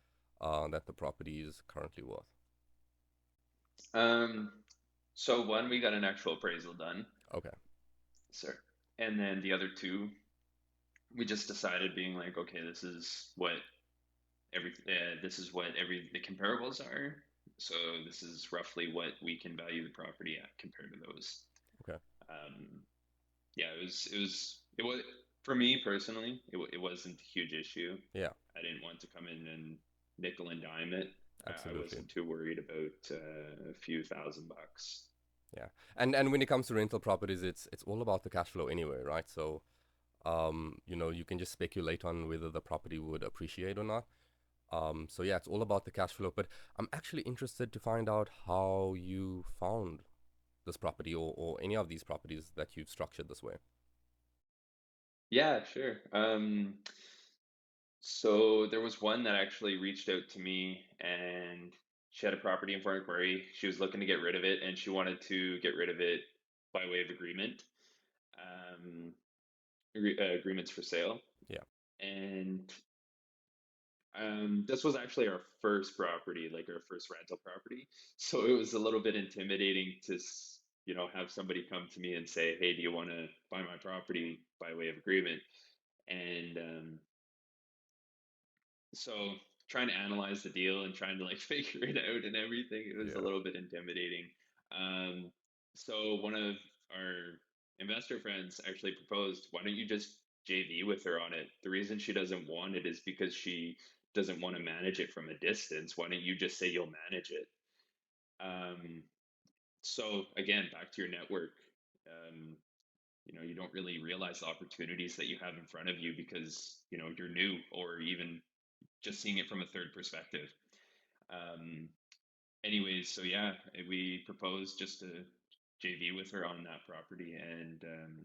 the property is currently worth? um, so one, we got an actual appraisal done, Okay. sir, and then the other two, we just decided, being like, okay, this is what every the comparables are. So this is roughly what we can value the property at compared to those. Okay. Um, yeah, it was for me personally. It wasn't a huge issue. Yeah. I didn't want to come in and nickel and dime it. I Absolutely. wasn't too worried about a few $1,000. Yeah. And when it comes to rental properties, it's all about the cash flow anyway, right? So, you can just speculate on whether the property would appreciate or not. So yeah, it's all about the cash flow. But I'm actually interested to find out how you found this property, or any of these properties that you've structured this way. Yeah, sure. So there was one that actually reached out to me, and she had a property in Fort McMurray. She was looking to get rid of it, and she wanted to get rid of it by way of agreement, um, agreements for sale. Yeah. And this was actually our first property, like our first rental property. So it was a little bit intimidating to, have somebody come to me and say, "Hey, do you want to buy my property by way of agreement?" And so trying to analyze the deal and trying to like figure it out and everything, it was a Yeah. little bit intimidating. Um, so one of our investor friends actually proposed, why don't you just JV with her on it? The reason she doesn't want it is because she doesn't want to manage it from a distance. Why don't you just say you'll manage it? Um, so again, back to your network. Um, you don't really realize the opportunities that you have in front of you because you're new, or even just seeing it from a third perspective. Um, anyways, so yeah, we proposed just to JV with her on that property, and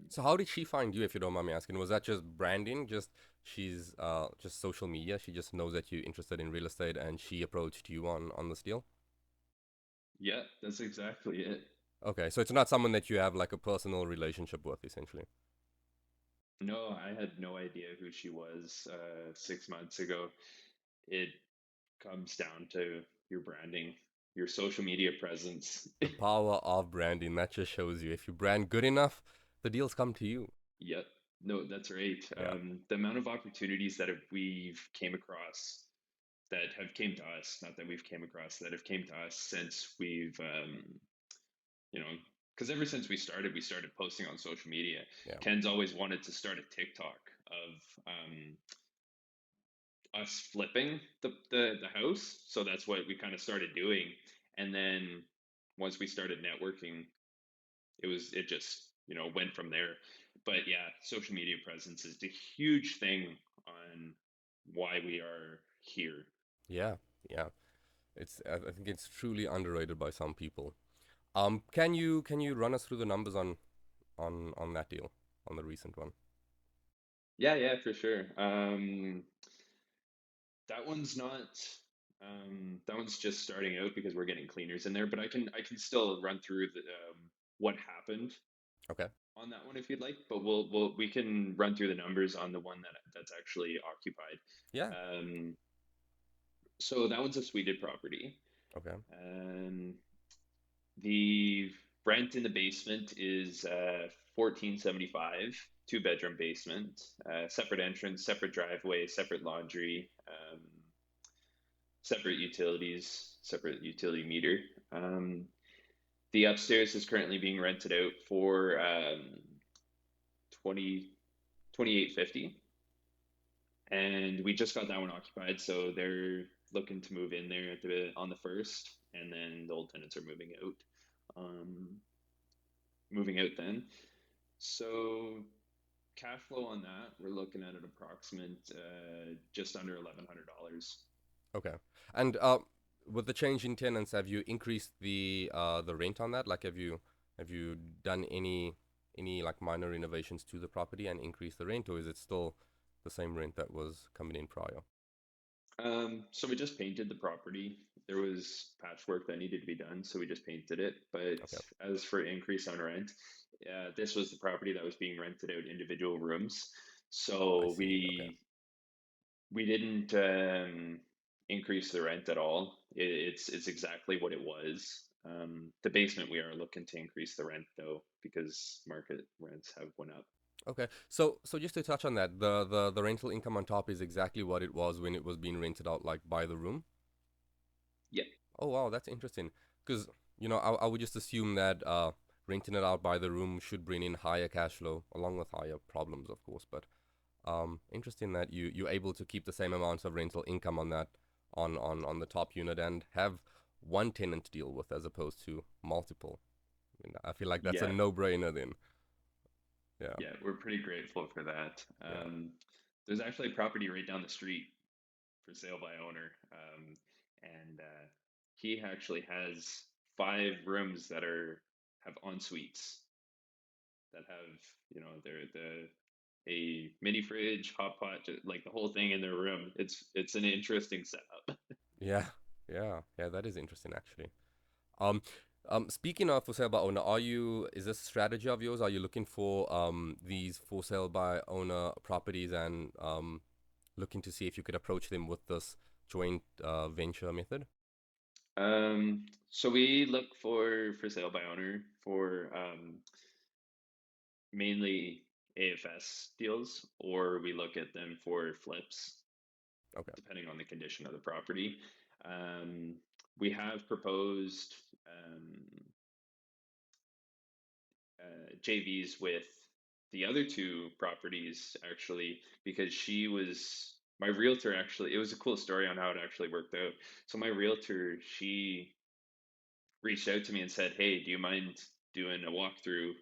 So how did she find you, if you don't mind me asking? Was that just branding? Just she's just social media. She just knows that you're interested in real estate, and she approached you on this deal. yeah, that's exactly it. Okay, so it's not someone that you have like a personal relationship with, essentially. No, I had no idea who she was 6 months ago. It comes down to your branding, your social media presence. The power of branding, that just shows you if you brand good enough, the deals come to you. Yep. No, that's right. Yeah. The amount of opportunities that we've came across, that have came to us, not that we've came across, that have came to us since we've, you know, because ever since we started posting on social media. Yeah. Ken's always wanted to start a TikTok of us flipping the house. So that's what we kind of started doing. And then once we started networking, it just, went from there. But yeah, social media presence is a huge thing on why we are here. Yeah, yeah. I think it's truly underrated by some people. Can you run us through the numbers on that deal, on the recent one? Yeah, yeah, for sure. That one's not. That one's just starting out because we're getting cleaners in there, but I can still run through what happened Okay. on that one if you'd like. But we can run through the numbers on the one that's actually occupied. Yeah. Um, so that one's a suited property. Okay. Um, the rent in the basement is 1475, two-bedroom basement, separate entrance, separate driveway, separate laundry, separate utilities, separate utility meter. Um, the upstairs is currently being rented out for 20 2850, and we just got that one occupied, so they're looking to move in there on the first, and then the old tenants are um, moving out then. So cash flow on that, we're looking at an approximate just under $1,100. Okay. And with the change in tenants, have you increased the rent on that? Like, have you done any like minor renovations to the property and increased the rent, or is it still the same rent that was coming in prior? So we just painted the property. There was patchwork that needed to be done, so we just painted it. But Okay. as for increase on rent, this was the property that was being rented out individual rooms. I So see. Okay. we didn't increase the rent at all. It's exactly what it was. The basement we are looking to increase the rent though because market rents have went up. Okay. So just to touch on that, the rental income on top is exactly what it was when it was being rented out, like by the room. Yeah, Oh wow, that's interesting. Because I would just assume that renting it out by the room should bring in higher cash flow, along with higher problems, of course. But interesting that you're able to keep the same amounts of rental income on that on the top unit and have one tenant to deal with as opposed to multiple. I mean, I feel like that's a yeah, no-brainer then. Yeah, yeah. We're pretty grateful for that. yeah. There's actually a property right down the street for sale by owner, and he actually has 5 rooms that are have en suites that have they're the a mini fridge, hot pot, like the whole thing in their room. It's an interesting setup. Yeah, yeah. That is interesting, actually. Um, Speaking of for sale by owner, is this a strategy of yours? Are you looking for these for sale by owner properties and looking to see if you could approach them with this joint venture method? So we look for sale by owner for mainly AFS deals, or we look at them for flips, Okay, depending on the condition of the property. Um, we have proposed JVs with the other two properties actually, because she was my realtor. Actually, it was a cool story on how it actually worked out. So my realtor, she reached out to me and said, "Hey, do you mind doing a walkthrough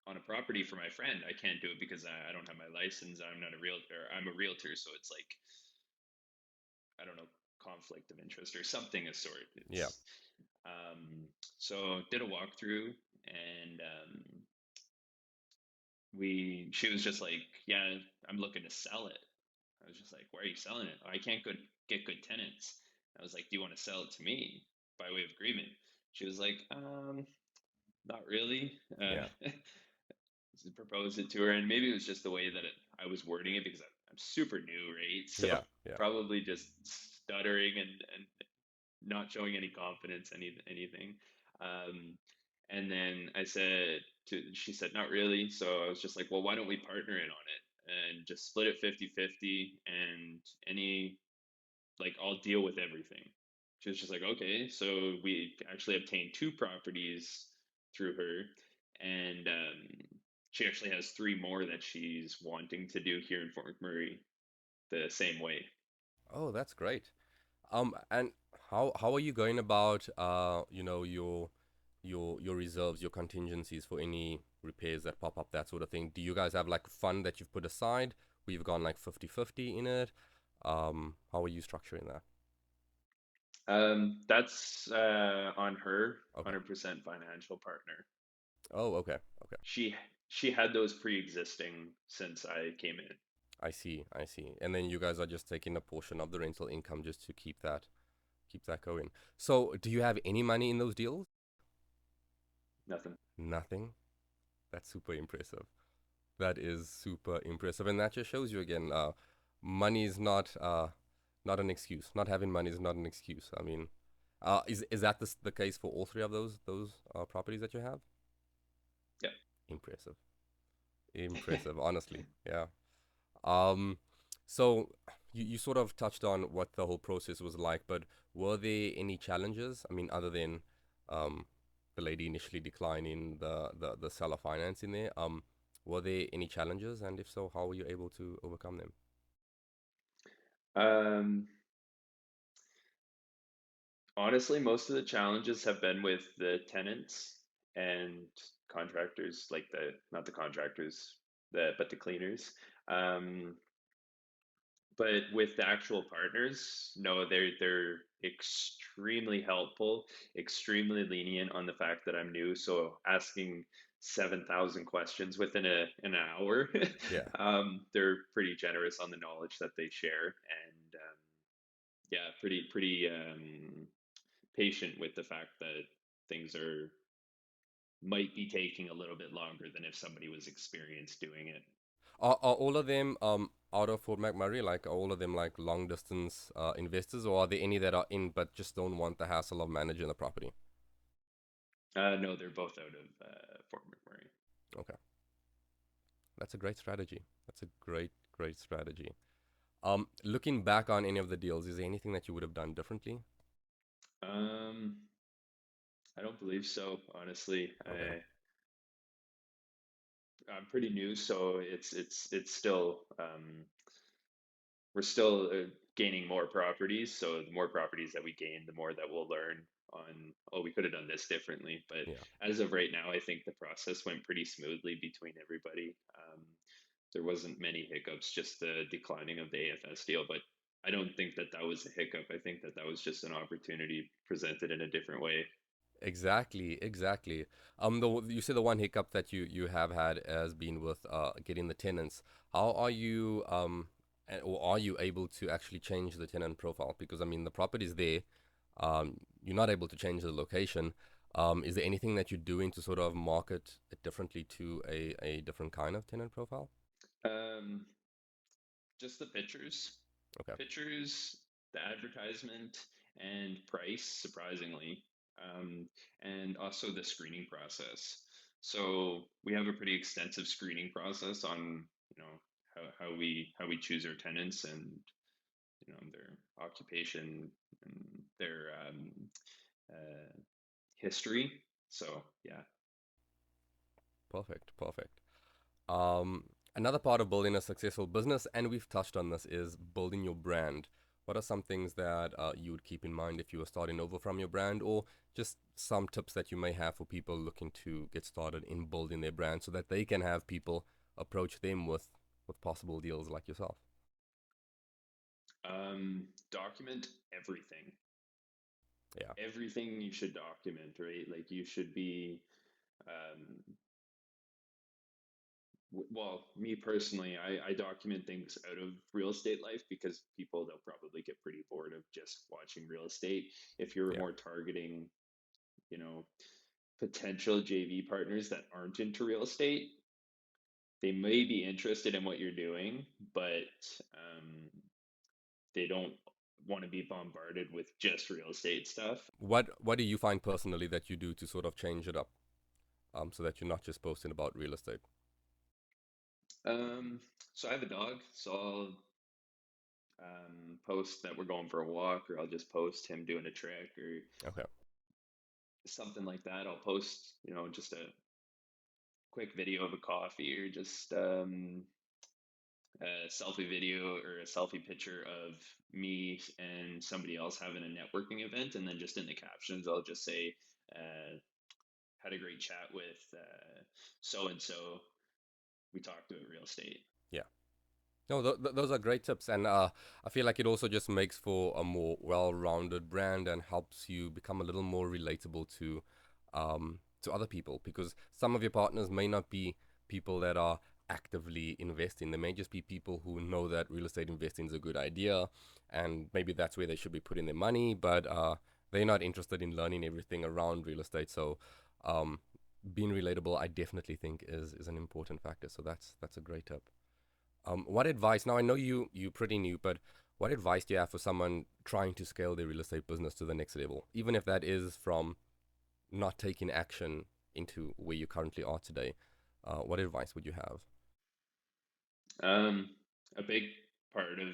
on a property for my friend? I can't do it because I don't have my license. I'm not a realtor. I'm a realtor, so it's like I don't know, conflict of interest or something of sort. yeah. It's so did a walkthrough, and she was just like, yeah, I'm looking to sell it. I was just like, why are you selling it? "Oh, I can't get good tenants." I was like, do you want to sell it to me by way of agreement? She was like, not really. Yeah, Proposed it to her, and maybe it was just the way that I was wording it because I'm super new, right? So yeah, yeah. probably just stuttering and not showing any confidence, anything. Um, and then she said, not really. So I was just like, well, why don't we partner in on it and just split it 50-50 and I'll deal with everything. She was just like, okay. So we actually obtained 2 properties through her. And she actually has 3 more that she's wanting to do here in Fort McMurray the same way. Oh, that's great. And How are you going about your reserves, your contingencies for any repairs that pop up, that sort of thing? Do you guys have like a fund that you've put aside where you've gone like 50-50 in it? How are you structuring that? That's on her, Okay. 100% financial partner. Oh, okay. Okay. She she had those pre-existing since I came in. I see. I see. And then you guys are just taking a portion of the rental income just to keep that going. So, do you have any money in those deals? Nothing. Nothing. That's super impressive. That is super impressive, and that just shows you again, money is not an excuse. Not having money is not an excuse. I mean, is that the case for all three of those properties that you have? Yeah. Impressive, impressive. Honestly, yeah. Um, so you sort of touched on what the whole process was like, but were there any challenges? I mean, other than um, the lady initially declining the seller financing there, were there any challenges? And if so, how were you able to overcome them? Um, Honestly, most of the challenges have been with the tenants and contractors, like the not the contractors, but the cleaners. Um, but with the actual partners, no, they're extremely helpful, extremely lenient on the fact that I'm new. So asking 7,000 questions within an hour, Yeah. they're pretty generous on the knowledge that they share, and yeah, pretty patient with the fact that things are might be taking a little bit longer than if somebody was experienced doing it. Are all of them out of Fort McMurray? Like, are all of them like long distance investors, or are there any that are in but just don't want the hassle of managing the property? No, they're both out of Fort McMurray. Okay, that's a great strategy. That's a great strategy. Looking back on any of the deals, is there anything that you would have done differently? Um, I don't believe so, honestly. Okay. I'm pretty new, so it's still we're still gaining more properties. So the more properties that we gain, the more that we'll learn on, oh, we could have done this differently. But Yeah. as of right now, I think the process went pretty smoothly between everybody. There wasn't many hiccups, just the declining of the AFS deal. But I don't think that that was a hiccup. I think that that was just an opportunity presented in a different way. Exactly, exactly. You say the one hiccup that you have had has been with getting the tenants. How are you or are you able to actually change the tenant profile? Because I mean the property's there. You're not able to change the location. Is there anything that you're doing to sort of market it differently to a different kind of tenant profile? Um, just the Okay. pictures, the advertisement, and price, surprisingly, um, and also the screening process. So we have a pretty extensive screening process on, you know, how we choose our tenants and their occupation and their uh, history. So yeah. Perfect, perfect. Um, Another part of building a successful business, and we've touched on this, is building your brand. What are some things that you would keep in mind if you were starting over from your brand, or just some tips that you may have for people looking to get started in building their brand so that they can have people approach them with possible deals like yourself? Document everything. Yeah, Everything you should document, right? Like you should be um, well, me personally, I document things out of real estate life because people, they'll probably get pretty bored of just watching real estate. If you're yeah, more targeting, you know, potential JV partners that aren't into real estate, they may be interested in what you're doing, but um, they don't want to be bombarded with just real estate stuff. What do you find personally that you do to sort of change it up, so that you're not just posting about real estate? Um, so I have a dog, so I'll post that we're going for a walk, or I'll just post him doing a trick or Okay. something like that. I'll post, just a quick video of a coffee or just a selfie video or a selfie picture of me and somebody else having a networking event, and then just in the captions, I'll just say, "Had a great chat with so and so. We talked about real estate." Yeah. No, those are great tips, and I feel like it also just makes for a more well-rounded brand and helps you become a little more relatable to other people, because some of your partners may not be people that are actively investing. They may just be people who know that real estate investing is a good idea, and maybe that's where they should be putting their money, but they're not interested in learning everything around real estate. So, um, being relatable, I definitely think is an important factor. So that's a great tip. What advice? Now I know you pretty new, but what advice do you have for someone trying to scale their real estate business to the next level, even if that is from not taking action into where you currently are today? What advice would you have? Um, a big part of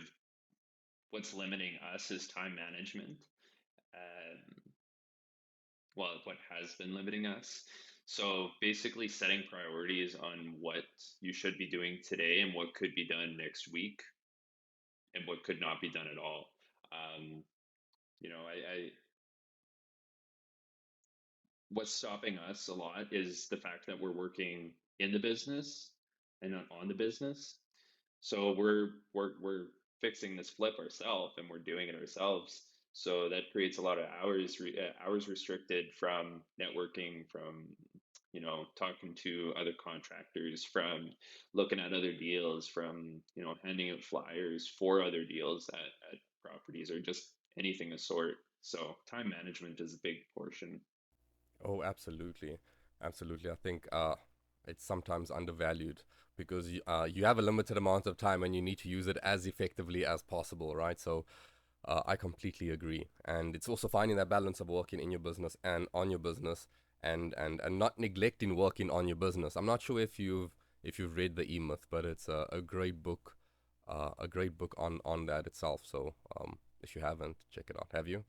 what's limiting us is time management. Um, well, what has been limiting us. So basically, setting priorities on what you should be doing today and what could be done next week and what could not be done at all. Um, I what's stopping us a lot is the fact that we're working in the business and not on the business. So we're fixing this flip ourselves and we're doing it ourselves. So that creates a lot of hours restricted from networking, from talking to other contractors, from looking at other deals, from handing out flyers for other deals at properties or just anything of sort. So time management is a big portion. Oh, absolutely, absolutely. I think it's sometimes undervalued because you have a limited amount of time and you need to use it as effectively as possible, right? So I completely agree. And it's also finding that balance of working in your business and on your business, and not neglecting working on your business. I'm not sure if you've read the E Myth, but it's a great book on that itself. So if you haven't, check it out. Have you?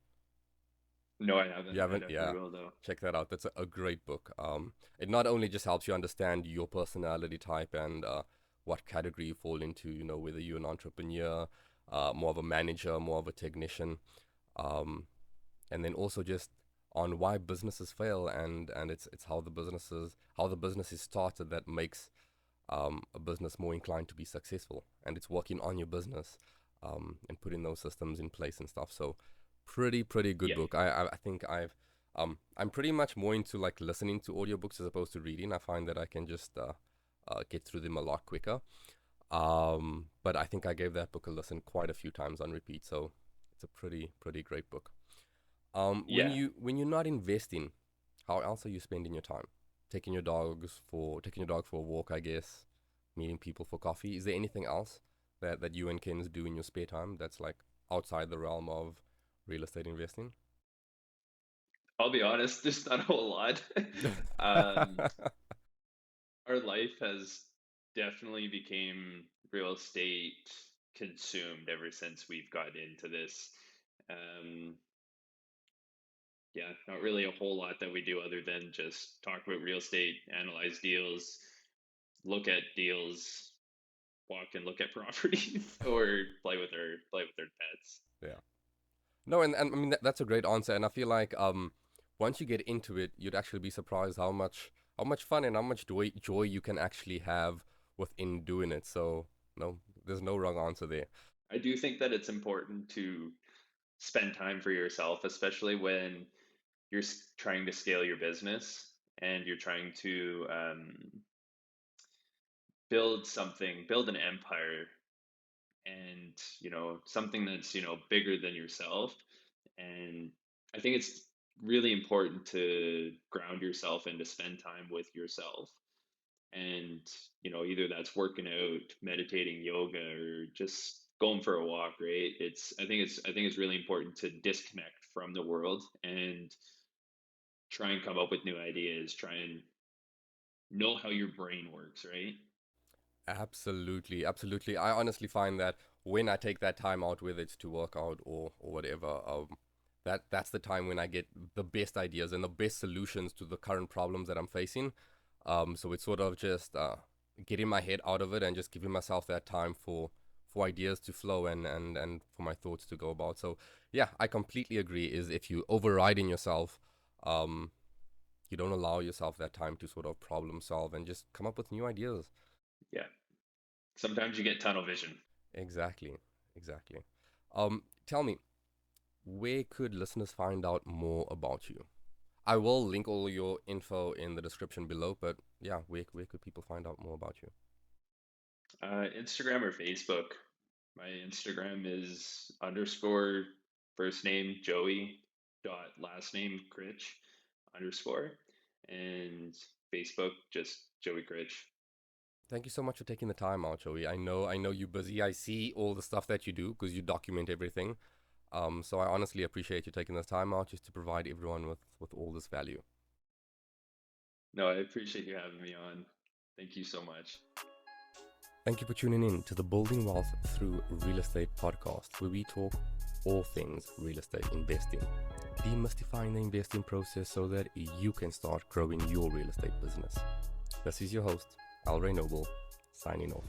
No, I You haven't. I haven't? definitely Yeah. will though. Check that out. That's a great book. It not only just helps you understand your personality type and what category you fall into, whether you're an entrepreneur, more of a manager, more of a technician, um, and then also just on why businesses fail, and it's how the business is started that makes a business more inclined to be successful, and it's working on your business, and putting those systems in place and stuff. So pretty good Yeah. book. I think I'm pretty much more into like listening to audiobooks as opposed to reading. I find that I can just get through them a lot quicker. But I think I gave that book a listen quite a few times on repeat, so it's a pretty great book. When Yeah. you're not investing, how else are you spending your time? Taking your dog for a walk, I guess. Meeting people for coffee. Is there anything else that you and Kens do in your spare time that's like outside the realm of real estate investing? I'll be honest, there's not a whole lot. um, our life has definitely became real estate consumed ever since we've got into this. Um, yeah, not really a whole lot that we do other than just talk about real estate, analyze deals, look at deals, walk and look at properties, or play with our pets. Yeah. No, and I mean that's a great answer, and I feel like once you get into it, you'd actually be surprised how much fun and how much joy you can actually have within doing it. So no, there's no wrong answer there. I do think that it's important to spend time for yourself, especially when you're trying to scale your business and you're trying to build something, build an empire, and something that's bigger than yourself. And I think it's really important to ground yourself and to spend time with yourself. And either that's working out, meditating, yoga, or just going for a walk, right? I think it's really important to disconnect from the world and try and come up with new ideas, try and know how your brain works, right? Absolutely, absolutely. I honestly find that when I take that time out, whether it's to work out or whatever, that's the time when I get the best ideas and the best solutions to the current problems that I'm facing. So it's sort of just getting my head out of it and just giving myself that time for ideas to flow and for my thoughts to go about. So yeah, I completely agree. Is if you override in yourself, um, you don't allow yourself that time to sort of problem solve and just come up with new ideas. Yeah. Sometimes you get tunnel vision. Exactly, exactly. Tell me, where could listeners find out more about you? I will link all your info in the description below, but yeah, where could people find out more about you? Instagram or Facebook. My Instagram is underscore first name Joey dot last name Critch underscore, and Facebook just Joey Critch. Thank you so much for taking the time out, Joey. I know you're busy. I see all the stuff that you do because you document everything. So I honestly appreciate you taking the time out just to provide everyone with all this value. No, I appreciate you having me on. Thank you so much. Thank you for tuning in to the Building Wealth Through Real Estate podcast, where we talk all things real estate investing, demystifying the investing process so that you can start growing your real estate business. This is your host, Alray Noble, signing off.